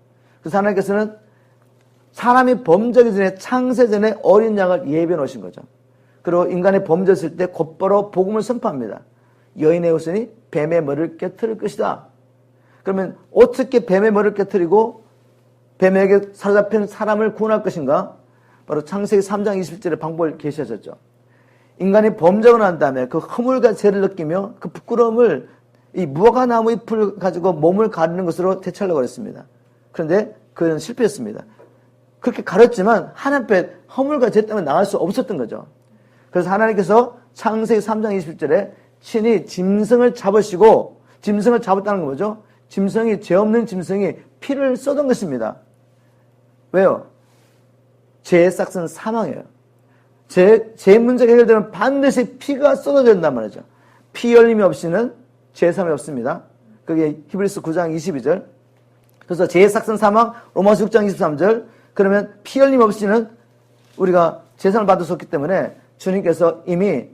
Speaker 1: 그래서 하나님께서는 사람이 범죄하기 전에 창세 전에 어린 양을 예비해 놓으신 거죠. 그리고 인간이 범죄했을 때 곧바로 복음을 선포합니다. 여인의 후손이 뱀의 머리를 깨트릴 것이다. 그러면 어떻게 뱀의 머리를 깨트리고 뱀에게 사로잡힌 사람을 구원할 것인가? 바로 창세기 3장 20절의 방법을 계시하셨죠. 인간이 범죄하고 난 다음에 그 허물과 죄를 느끼며 그 부끄러움을 이 무화과나무 잎을 가지고 몸을 가리는 것으로 대체하려고 했습니다. 그런데 그는 실패했습니다. 그렇게 가렸지만 하나님 앞에 허물과 죄 때문에 나갈 수 없었던 거죠. 그래서 하나님께서 창세기 3장 20절에 친히 짐승을 잡으시고 짐승을 잡았다는 건 뭐죠? 짐승이 죄 없는 짐승이 피를 쏟은 것입니다. 왜요? 죄의 싹은 사망이에요. 죄 문제가 해결되면 반드시 피가 쏟아져야 된단 말이죠. 피 열림이 없이는 죄 사함이 없습니다. 그게 히브리서 9장 22절. 그래서 죄의 싹은 사망, 로마서 6장 23절. 그러면 피 열림 없이는 우리가 제사를 받을 수 없기 때문에 주님께서 이미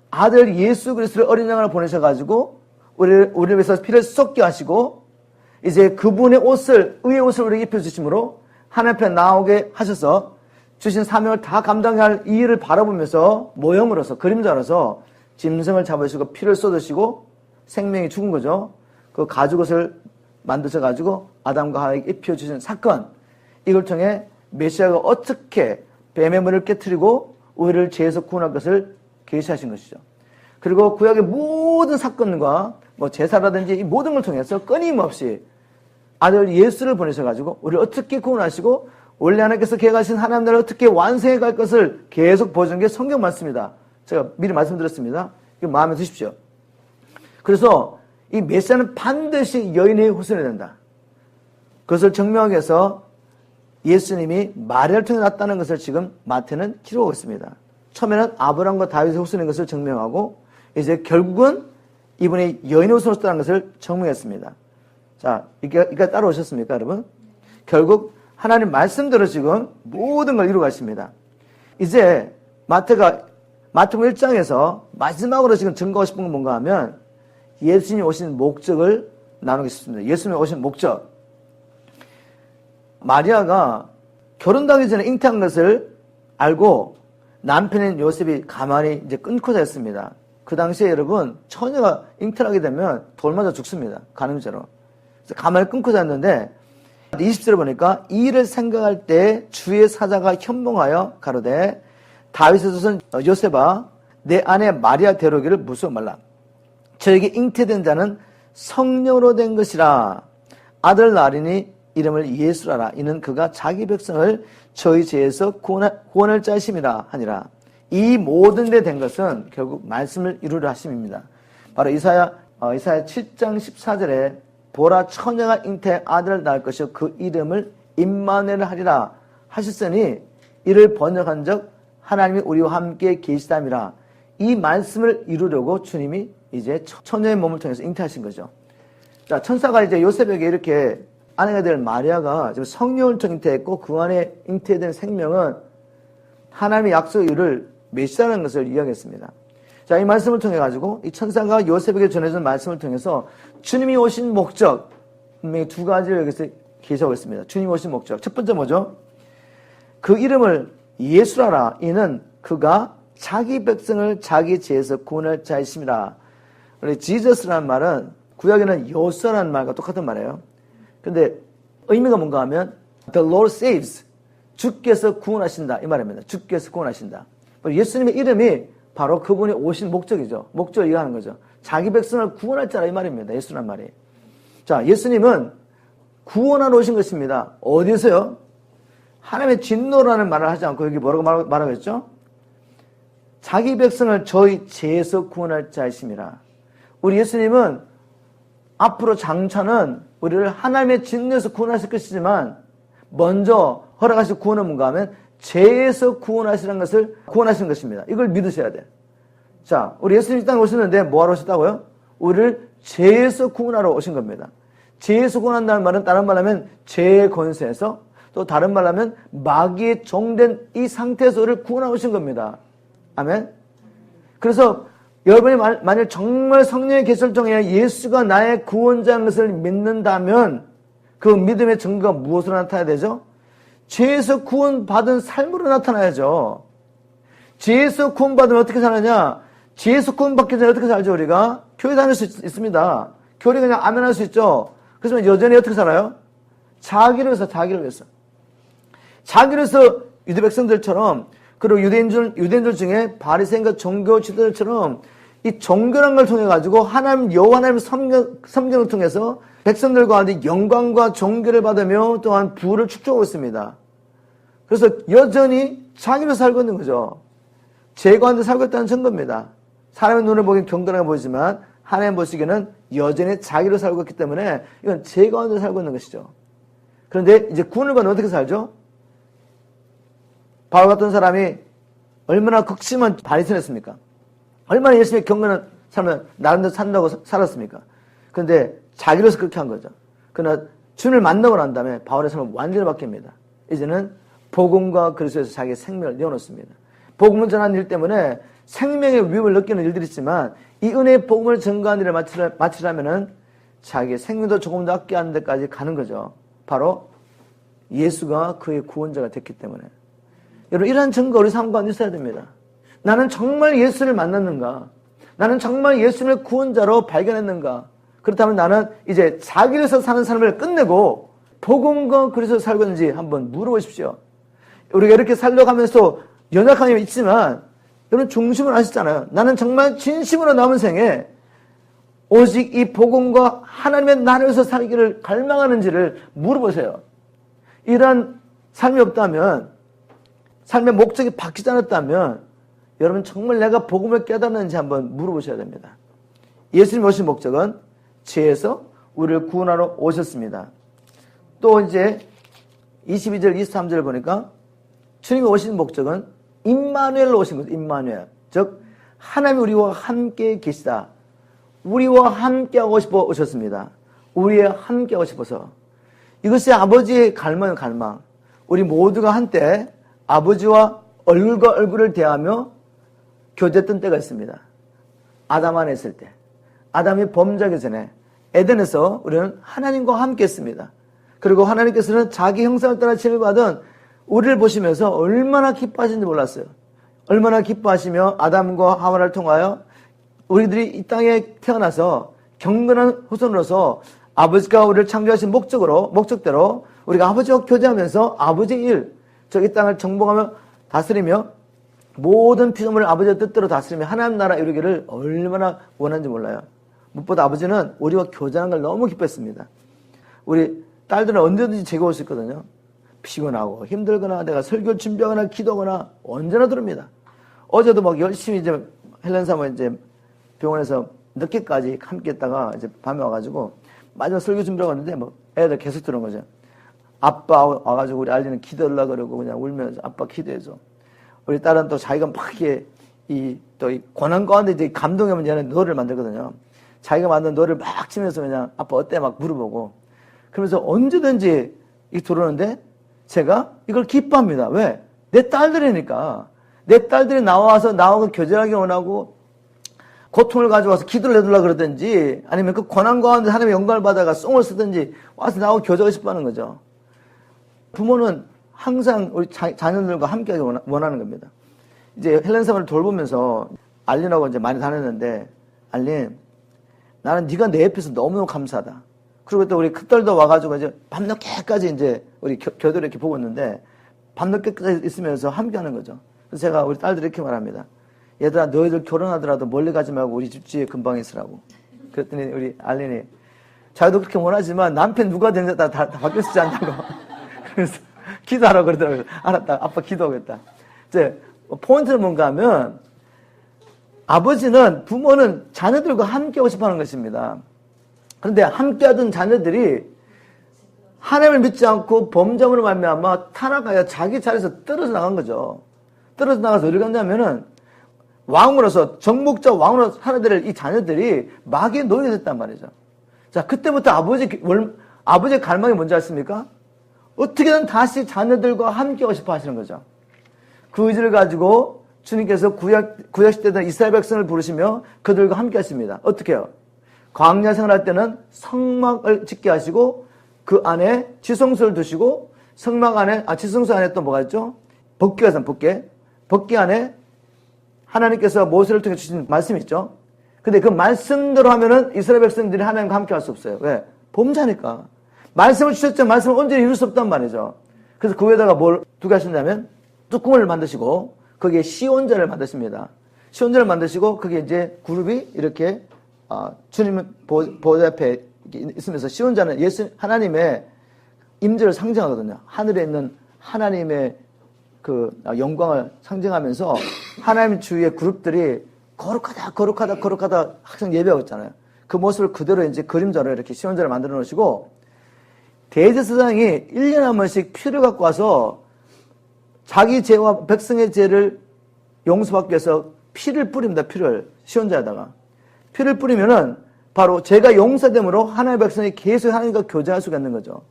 Speaker 1: 아들 예수 그리스도를 어린 양을 보내셔가지고 우리를 위해서 피를 쏟게 하시고 이제 그분의 옷을 의의 옷을 우리에게 입혀주심으로 하나님 앞에 나오게 하셔서 주신 사명을 다 감당할 이 일을 바라보면서 모형으로서 그림자로서 짐승을 잡으시고 피를 쏟으시고 생명이 죽은 거죠. 그 가죽옷을 만드셔가지고 아담과 하와에게 입혀주신 사건. 이걸 통해 메시아가 어떻게 뱀의 문을 깨뜨리고 우리를 죄에서 구원할 것을 계시하신 것이죠. 그리고 구약의 모든 사건과 제사라든지 이 모든 걸 통해서 끊임없이 아들 예수를 보내셔가지고 우리를 어떻게 구원하시고 원래 하나님께서 계획하신 하나님 나라를 어떻게 완성해 갈 것을 계속 보여준 게 성경 말씀입니다. 제가 미리 말씀드렸습니다. 이거 마음에 드십시오. 그래서 이 메시아는 반드시 여인의 후손이 된다. 그것을 증명하기 위해서 예수님이 마리아를 통해 났다는 것을 지금 마태는 기록하고 있습니다. 처음에는 아브라함과 다윗의 후손인 것을 증명하고 이제 결국은 이분이 여인의 후손이었다는 것을 증명했습니다. 자, 이게 따라오셨습니까, 여러분? 결국 하나님 말씀대로 지금 모든 걸 이루어가십니다. 이제 마태복음 1장에서 마지막으로 지금 증거하고 싶은 건 뭔가 하면 예수님이 오신 목적을 나누고 싶습니다. 예수님이 오신 목적. 마리아가 결혼하기 전에 잉태한 것을 알고 남편인 요셉이 가만히 이제 끊고 잤습니다. 그 당시에 여러분, 처녀가 잉태를 하게 되면 돌 맞아 죽습니다. 간음죄로. 그래서 가만히 끊고 잤는데 20절에 보니까 이 일을 생각할 때 주의 사자가 현몽하여 가로되 다윗의 조선 요셉아 내 아내 마리아 데려오기를 무서워 말라. 저에게 잉태된 자는 성령으로 된 것이라. 아들 낳으리니 이름을 예수라라. 이는 그가 자기 백성을 저희 죄에서 구원할 자이심이라 하니라. 이 모든 데 된 것은 결국 말씀을 이루려 하심입니다. 바로 이사야 7장 14절에 보라 처녀가 잉태 아들을 낳을 것이요 그 이름을 임마누엘 하리라 하셨으니 이를 번역한 적 하나님이 우리와 함께 계시담이라. 이 말씀을 이루려고 주님이 이제 처녀의 몸을 통해서 잉태하신 거죠. 자, 천사가 이제 요셉에게 이렇게 아내가 될 마리아가 지금 성령을 통해 잉태했고 그 안에 잉태된 생명은 하나님의 약속을 이룰 메시아라는 것을 이야기했습니다. 자, 이 말씀을 통해 가지고 이 천사가 요셉에게 전해준 말씀을 통해서 주님이 오신 목적, 분명히 두 가지를 여기서 계시하고 있습니다. 주님이 오신 목적. 첫 번째 뭐죠? 그 이름을 예수라라. 이는 그가 자기 백성을 자기 죄에서 구원할 자이심이라. 우리 지저스라는 말은 구약에는 여호수아라는 말과 똑같은 말이에요. 근데 의미가 뭔가 하면 The Lord saves. 주께서 구원하신다. 이 말입니다. 주께서 구원하신다. 예수님의 이름이 바로 그분이 오신 목적이죠. 목적을 이해하는 거죠. 자기 백성을 구원할 자라 이 말입니다. 예수란 말이. 자, 예수님은 구원하러 오신 것입니다. 어디서요? 하나님의 진노라는 말을 하지 않고 여기 뭐라고 말하고 있죠? 자기 백성을 저희 죄에서 구원할 자이심이라. 우리 예수님은 앞으로 장차는 우리를 하나님의 진노에서 구원하실 것이지만 먼저 허락하실 구원은 뭔가 하면 죄에서 구원하시는 것입니다. 이걸 믿으셔야 돼요. 자, 우리 예수님 이 땅에 오셨는데 뭐하러 오셨다고요? 우리를 죄에서 구원하러 오신 겁니다. 죄에서 구원한다는 말은 다른 말로 하면 죄의 권세에서 또 다른 말로 하면 마귀의 종된 이 상태에서 우리를 구원하러 오신 겁니다. 아멘. 그래서 여러분이 만약 정말 성령의 계시를 통해 예수가 나의 구원자인 것을 믿는다면 그 믿음의 증거가 무엇으로 나타나야 되죠? 죄에서 구원받은 삶으로 나타나야죠. 죄에서 구원받으면 어떻게 사느냐? 죄에서 구원받기 전에 어떻게 살죠, 우리가? 교회 다닐 수 있습니다. 교회 그냥 아멘 할 수 있죠. 그렇지만 여전히 어떻게 살아요? 자기를 위해서. 자기를 위해서 유대 백성들처럼, 그리고 유대인들 중에 바리새인과 종교 지도자들처럼 이 종교란 걸 통해 가지고 여호와 하나님 섬경을 통해서 백성들과 가운데 영광과 존귀를 받으며 또한 부를 축적하고 있습니다. 그래서 여전히 자기로 살고 있는 거죠. 죄 가운데 살고 있다는 증거입니다. 사람의 눈에 보기엔 경건하게 보이지만 하나님 보시기에는 여전히 자기로 살고 있기 때문에 이건 죄 가운데 살고 있는 것이죠. 그런데 이제 구원을 받으면 어떻게 살죠? 바울 같은 사람이 얼마나 극심한 바리새인이었습니까? 얼마나 열심히 경건한 삶을 나름대로 산다고 살았습니까? 그런데 자기로서 그렇게 한 거죠. 그러나 주님을 만나고 난 다음에 바울의 삶은 완전히 바뀝니다. 이제는 복음과 그리스도에서 자기의 생명을 내어놓습니다. 복음을 전하는 일 때문에 생명의 위협을 느끼는 일들이 있지만 이 은혜의 복음을 전가하는 일을 마치려면은 자기의 생명도 조금 더 아껴 하는 데까지 가는 거죠. 바로 예수가 그의 구원자가 됐기 때문에. 여러분, 이러한 증거 우리 삶 가운데 있어야 됩니다. 나는 정말 예수를 만났는가? 나는 정말 예수를 구원자로 발견했는가? 그렇다면 나는 이제 자기를 위해서 사는 삶을 끝내고 복음과 그리스도 살고 있는지 한번 물어보십시오. 우리가 이렇게 살려가면서 연약함이 있지만 여러분 중심을 아시잖아요. 나는 정말 진심으로 남은 생에 오직 이 복음과 하나님의 나라에서 살기를 갈망하는지를 물어보세요. 이러한 삶이 없다면, 삶의 목적이 바뀌지 않았다면 여러분 정말 내가 복음을 깨닫는지 한번 물어보셔야 됩니다. 예수님 오신 목적은 죄에서 우리를 구원하러 오셨습니다. 또 이제 22절 23절을 보니까 주님이 오신 목적은 임마누엘로 오신 거죠. 임마누엘. 즉 하나님이 우리와 함께 계시다. 우리와 함께하고 싶어 오셨습니다. 우리와 함께하고 싶어서. 이것이 아버지의 갈망. 우리 모두가 한때 아버지와 얼굴과 얼굴을 대하며 교제했던 때가 있습니다. 아담 안에 있을 때. 아담이 범죄하기 전에 에덴에서 우리는 하나님과 함께 했습니다. 그리고 하나님께서는 자기 형상을 따라 지음을 받은 우리를 보시면서 얼마나 기뻐하시는지 몰랐어요. 얼마나 기뻐하시며 아담과 하와를 통하여 우리들이 이 땅에 태어나서 경건한 후손으로서 아버지가 우리를 창조하신 목적대로 우리가 아버지와 교제하면서 아버지의 일, 이 땅을 정복하며 다스리며 모든 피조물을 아버지의 뜻대로 다스리며 하나님 나라 이루기를 얼마나 원하는지 몰라요. 무엇보다 아버지는 우리와 교제하는 걸 너무 기뻐했습니다. 우리 딸들은 언제든지 제게 올 수 있거든요. 피곤하고 힘들거나 내가 설교 준비하거나 기도하거나 언제나 들읍니다. 어제도 막 열심히 이제 헬렌 사모 이제 병원에서 늦게까지 함께 했다가 이제 밤에 와가지고 마지막 설교 준비하고 왔는데 뭐 애들 계속 들은 거죠. 아빠 와가지고 우리 알리는 기도하려고 그러고 그냥 울면서 아빠 기도해줘. 우리 딸은 또 자기가 막 이렇게 이 고난 가운데 이제 감동하면 얘는 노래를 만들거든요. 자기가 만든 노래를 막 치면서 그냥 아빠 어때 막 물어보고 그러면서 언제든지 이 들어오는데 제가 이걸 기뻐합니다. 왜? 내 딸들이니까. 내 딸들이 나와서 나하고 교제하기 원하고 고통을 가져와서 기도를 해달라고 그러든지 아니면 그 고난 가운데 하나님의 영광을 받아가 송을 쓰든지 와서 나하고 교제하고 싶어 하는 거죠. 부모는 항상 우리 자녀들과 함께하기 원하는 겁니다. 이제 헬렌 사모를 돌보면서 알린하고 이제 많이 다녔는데 알린 나는 네가 내 옆에서 너무너무 감사하다. 그리고 또 우리 큰딸도 와가지고 이제 밤늦게까지 이제 우리 교도를 이렇게 보고 있는데 밤늦게까지 있으면서 함께하는 거죠. 그래서 제가 우리 딸들 이렇게 말합니다. 얘들아 너희들 결혼하더라도 멀리 가지 말고 우리 집 뒤에 근방에 있으라고. 그랬더니 우리 알린이 자기도 그렇게 원하지만 남편 누가 되는지 다 바뀌었지 않다고. 그래서 기도하라고 그러더라고요. 알았다. 아빠 기도하겠다. 이제 포인트는 뭔가 하면 아버지는 부모는 자녀들과 함께하고 싶어하는 것입니다. 그런데 함께하던 자녀들이 하나님을 믿지 않고 범죄함으로 말미암아 타락하여 자기 자리에서 떨어져 나간 거죠. 떨어져 나가서 어디 갔냐면은 왕으로서 정복자 왕으로 살아들 이 자녀들이 마귀의 노예가 됐단 말이죠. 자 그때부터 아버지의 갈망이 뭔지 아십니까? 어떻게든 다시 자녀들과 함께하고 싶어 하시는 거죠. 그 의지를 가지고 주님께서 구약시대던 이스라엘 백성을 부르시며 그들과 함께 하십니다. 어떻게 해요? 광야 생활할 때는 성막을 짓게 하시고 그 안에 지성소를 두시고 성막 안에 지성소 안에 또 뭐가 있죠? 법궤가 있어요. 법궤 안에 하나님께서 모세를 통해 주신 말씀이 있죠. 근데 그 말씀대로 하면은 이스라엘 백성들이 하나님과 함께 할 수 없어요. 왜? 범죄하니까. 말씀을 주셨지만 말씀을 온전히 이룰 수 없단 말이죠. 그래서 그 위에다가 뭘 두게 하신다면 뚜껑을 만드시고 거기에 시온자를 만드십니다. 시온자를 만드시고 거기에 이제 그룹이 이렇게 주님 보좌 앞에 있으면서 시온자는 하나님의 임재를 상징하거든요. 하늘에 있는 하나님의 그 영광을 상징하면서 하나님 주위의 그룹들이 거룩하다 항상 예배하고 있잖아요. 그 모습을 그대로 이제 그림자로 이렇게 시온자를 만들어 놓으시고 대제사장이 1년에 한 번씩 피를 갖고 와서 자기 죄와 백성의 죄를 용서받기 위해서 피를 뿌립니다. 피를 시온자에다가 피를 뿌리면은 바로 죄가 용서됨으로 하나님의 백성이 계속 하나님과 교제할 수가 있는 거죠.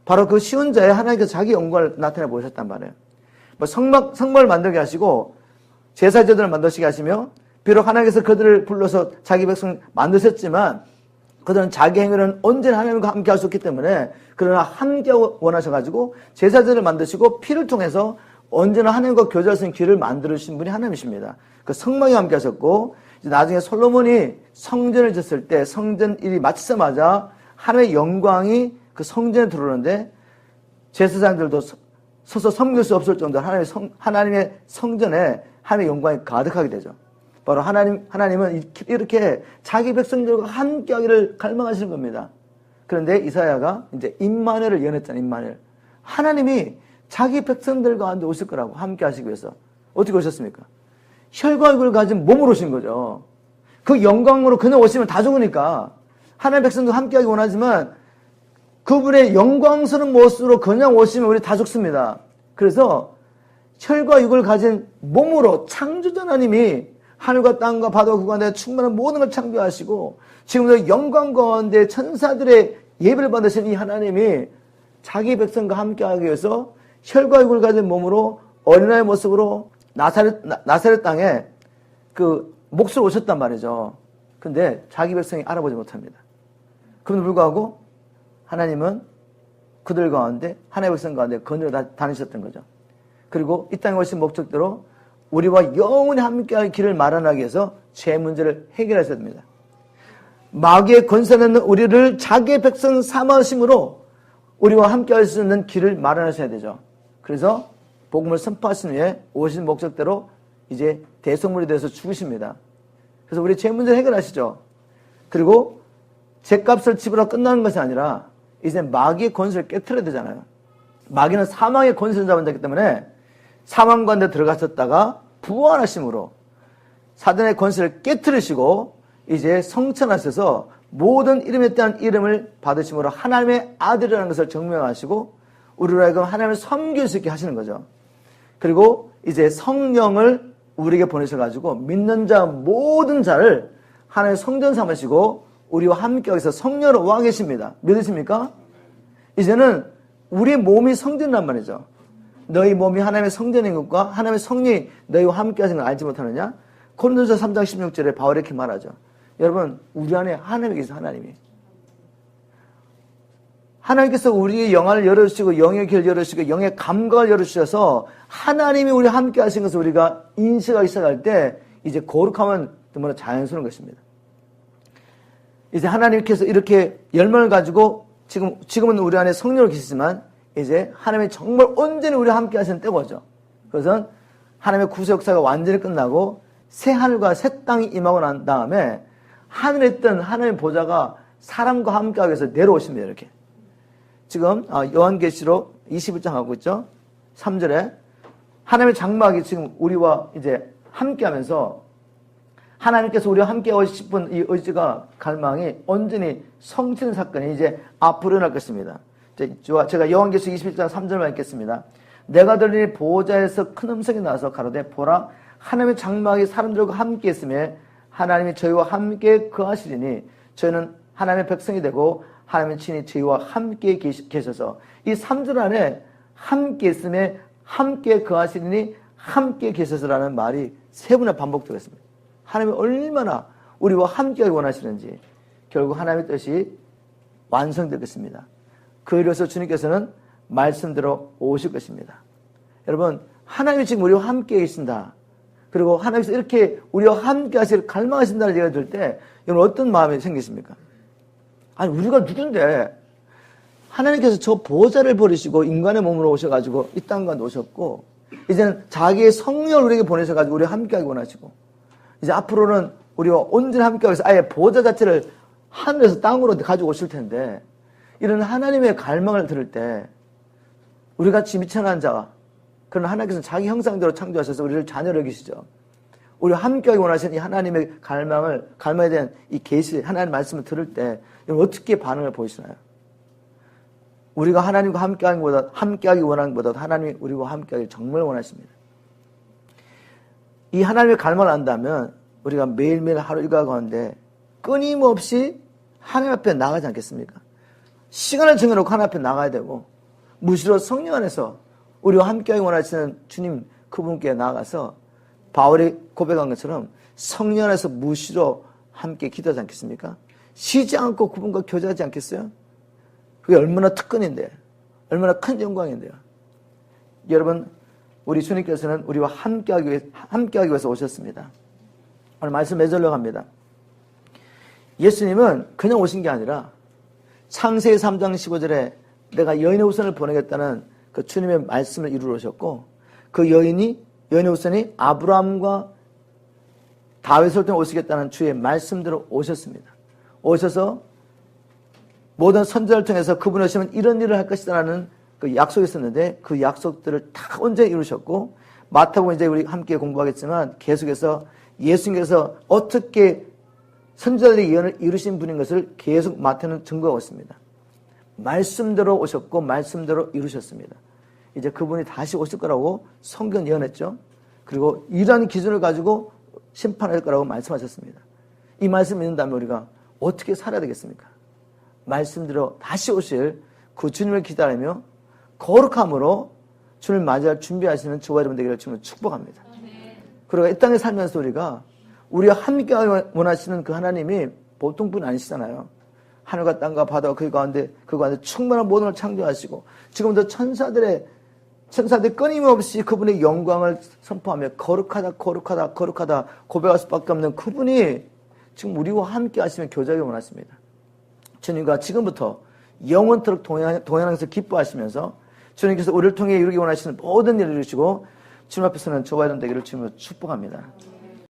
Speaker 1: 바로 그 시온자에 하나님께서 자기 영광을 나타내 보셨단 말이에요. 뭐 성막을 만들게 하시고 제사제들을 만드시게 하시며 비록 하나님께서 그들을 불러서 자기 백성 만드셨지만 그들은 자기 행위는 언제나 하나님과 함께 할 수 없기 때문에 그러나 함께 원하셔가지고 제사제를 만드시고 피를 통해서 언제나 하나님과 교제할 수 있는 길을 만들어주신 분이 하나님이십니다. 그 성막에 함께 하셨고 이제 나중에 솔로몬이 성전을 짓을 때 성전 일이 마치자마자 하나님의 영광이 그 성전에 들어오는데 제사장들도 서서 섬길 수 없을 정도로 하나님의 성전에 하나님의 영광이 가득하게 되죠. 바로 하나님은 이렇게 자기 백성들과 함께하기를 갈망하시는 겁니다. 그런데 이사야가 이제 임마누엘을 예언했잖아요. 임마누엘. 하나님이 자기 백성들 가운데 오실 거라고 함께하시기 위해서 어떻게 오셨습니까? 혈과 육을 가진 몸으로 오신 거죠. 그 영광으로 그냥 오시면 다 죽으니까 하나님의 백성들 함께하기 원하지만 그분의 영광스러운 모습으로 그냥 오시면 우리 다 죽습니다. 그래서 혈과 육을 가진 몸으로 창조자 하나님이 하늘과 땅과 바다와 그 가운데 충만한 모든 걸 창조하시고 지금도 영광 가운데 천사들의 예배를 받으신 이 하나님이 자기 백성과 함께하기 위해서 혈과 육을 가진 몸으로 어린아이의 모습으로 나사렛 땅에 그 몫으로 오셨단 말이죠. 근데 자기 백성이 알아보지 못합니다. 그럼에도 불구하고 하나님은 그들 가운데 하나님의 백성 가운데 거느려 다니셨던 거죠. 그리고 이 땅에 오신 목적대로 우리와 영원히 함께할 길을 마련하기 위해서 죄 문제를 해결하셔야 됩니다. 마귀의 권세는 우리를 자기의 백성 삼으심으로 우리와 함께할 수 있는 길을 마련하셔야 되죠. 그래서 복음을 선포하신 후에 오신 목적대로 이제 대속물이 되어서 죽으십니다. 그래서 우리 죄 문제를 해결하시죠. 그리고 죄값을 지불하고 끝나는 것이 아니라 이제 마귀의 권세를 깨트려야 되잖아요. 마귀는 사망의 권세를 잡은 자이기 때문에 사망 가운데 들어가셨다가 부활하심으로 사단의 권세를 깨트리시고 이제 성천하셔서 모든 이름에 대한 이름을 받으심으로 하나님의 아들이라는 것을 증명하시고 우리로 하여금 하나님을 섬길 수 있게 하시는 거죠. 그리고 이제 성령을 우리에게 보내셔가지고 믿는 자 모든 자를 하나님의 성전 삼으시고 우리와 함께하기 위해서 성령으로 와 계십니다. 믿으십니까? 이제는 우리 몸이 성전이란 말이죠. 너희 몸이 하나님의 성전인 것과 하나님의 성령이 너희와 함께 하시는 걸 알지 못하느냐? 고린도서 3장 16절에 바울이 이렇게 말하죠. 여러분, 우리 안에 하나님이 계세요. 하나님께서 우리의 영안을 열어주시고 영의 길을 열어주시고 영의 감각을 열어주셔서 하나님이 우리와 함께 하신 것을 우리가 인식하기 시작할 때 이제 거룩함은 너무나 자연스러운 것입니다. 이제 하나님께서 이렇게 열망을 가지고 지금은 우리 안에 성령으로 계시지만 이제 하나님이 정말 온전히 우리와 함께 하시는 때가 오죠. 그것은 하나님의 구속 역사가 완전히 끝나고 새 하늘과 새 땅이 임하고 난 다음에 하늘에 있던 하나님의 보좌가 사람과 함께하기 위해서 내려오십니다. 이렇게. 지금 요한계시록 21장 하고 있죠. 3절에 하나님의 장막이 지금 우리와 이제 함께하면서 하나님께서 우리와 함께하고 싶은 이 의지가 갈망이 온전히 성취는 사건이 이제 앞으로 일어날 것입니다. 제가 요한계시록 21장 3절만 읽겠습니다. 내가 들으니 보호자에서 큰 음성이 나서 가로되 보라 하나님의 장막이 사람들과 함께 있으며 하나님이 저희와 함께 거하시리니 저희는 하나님의 백성이 되고 하나님의 친히 저희와 함께 계셔서 이 3절 안에 함께 있음에 함께 거하시리니 함께 계셔서라는 말이 세 번이나 반복되고 있습니다. 하나님이 얼마나 우리와 함께하기 원하시는지 결국 하나님의 뜻이 완성될 것입니다. 그 이로써 주님께서는 말씀대로 오실 것입니다. 여러분, 하나님이 지금 우리와 함께 계신다. 그리고 하나님께서 이렇게 우리와 함께 하실 갈망하신다는 얘기가 들 때 여러분 어떤 마음이 생기십니까? 아니 우리가 누군데 하나님께서 저 보호자를 버리시고 인간의 몸으로 오셔가지고 이 땅 가운데 오셨고 이제는 자기의 성령을 우리에게 보내셔가지고 우리와 함께하기 원하시고 이제 앞으로는 우리와 온전히 함께하기 위해서 아예 보호자 자체를 하늘에서 땅으로 가지고 오실 텐데 이런 하나님의 갈망을 들을 때 우리같이 미천한 자와 그러나 하나님께서는 자기 형상대로 창조하셔서 우리를 자녀로 여기시죠. 우리와 함께하기 원하시는 이 하나님의 갈망에 대한 이 계시, 하나님의 말씀을 들을 때 어떻게 반응을 보이시나요? 우리가 하나님과 함께하기 원하는 것보다 하나님이 우리와 함께하기 정말 원하십니다. 이 하나님의 갈망을 안다면 우리가 매일매일 하루 일과 가운데 끊임없이 하나님 앞에 나가지 않겠습니까? 시간을 정해놓고 하나님 앞에 나가야 되고 무시로 성령 안에서 우리와 함께하기 원하시는 주님 그분께 나아가서 바울이 고백한 것처럼 성령 안에서 무시로 함께 기도하지 않겠습니까? 쉬지 않고 그분과 교제하지 않겠어요? 그게 얼마나 특권인데 얼마나 큰 영광인데요. 여러분 우리 주님께서는 우리와 함께하기 위해서 오셨습니다. 오늘 말씀 맺으려고 합니다. 예수님은 그냥 오신 게 아니라 창세기 3장 15절에 내가 여인의 후손을 보내겠다는 그 주님의 말씀을 이루셨고, 그 여인의 후손이 아브라함과 다윗을 통해 오시겠다는 주의 말씀대로 오셨습니다. 오셔서 모든 선지자를 통해서 그분이 오시면 이런 일을 할 것이다라는 그 약속이 있었는데, 그 약속들을 다 온전히 이루셨고, 마태복음 이제 우리 함께 공부하겠지만 계속해서 예수님께서 어떻게 선지자들의 예언을 이루신 분인 것을 계속 마태는 증거하고 있습니다. 말씀대로 오셨고 말씀대로 이루셨습니다. 이제 그분이 다시 오실 거라고 성경 예언했죠. 그리고 이러한 기준을 가지고 심판할 거라고 말씀하셨습니다. 이 말씀 믿는다면 우리가 어떻게 살아야 되겠습니까? 말씀대로 다시 오실 그 주님을 기다리며 거룩함으로 주님을 맞이할 준비하시는 저와 여러분 되기를 주님을 축복합니다. 그리고 이 땅에 살면서 우리와 함께 원하시는 그 하나님이 보통 분 아니시잖아요. 하늘과 땅과 바다와 그 가운데 충만한 모든 걸 창조하시고 지금도 천사들이 끊임없이 그분의 영광을 선포하며 거룩하다 고백할 수밖에 없는 그분이 지금 우리와 함께 하시면 교제하기 원하십니다. 주님과 지금부터 영원토록 동행하면서 기뻐하시면서 주님께서 우리를 통해 이루기 원하시는 모든 일을 이루시고 주님 앞에서는 저와 여러분 되기를 주님으로 축복합니다.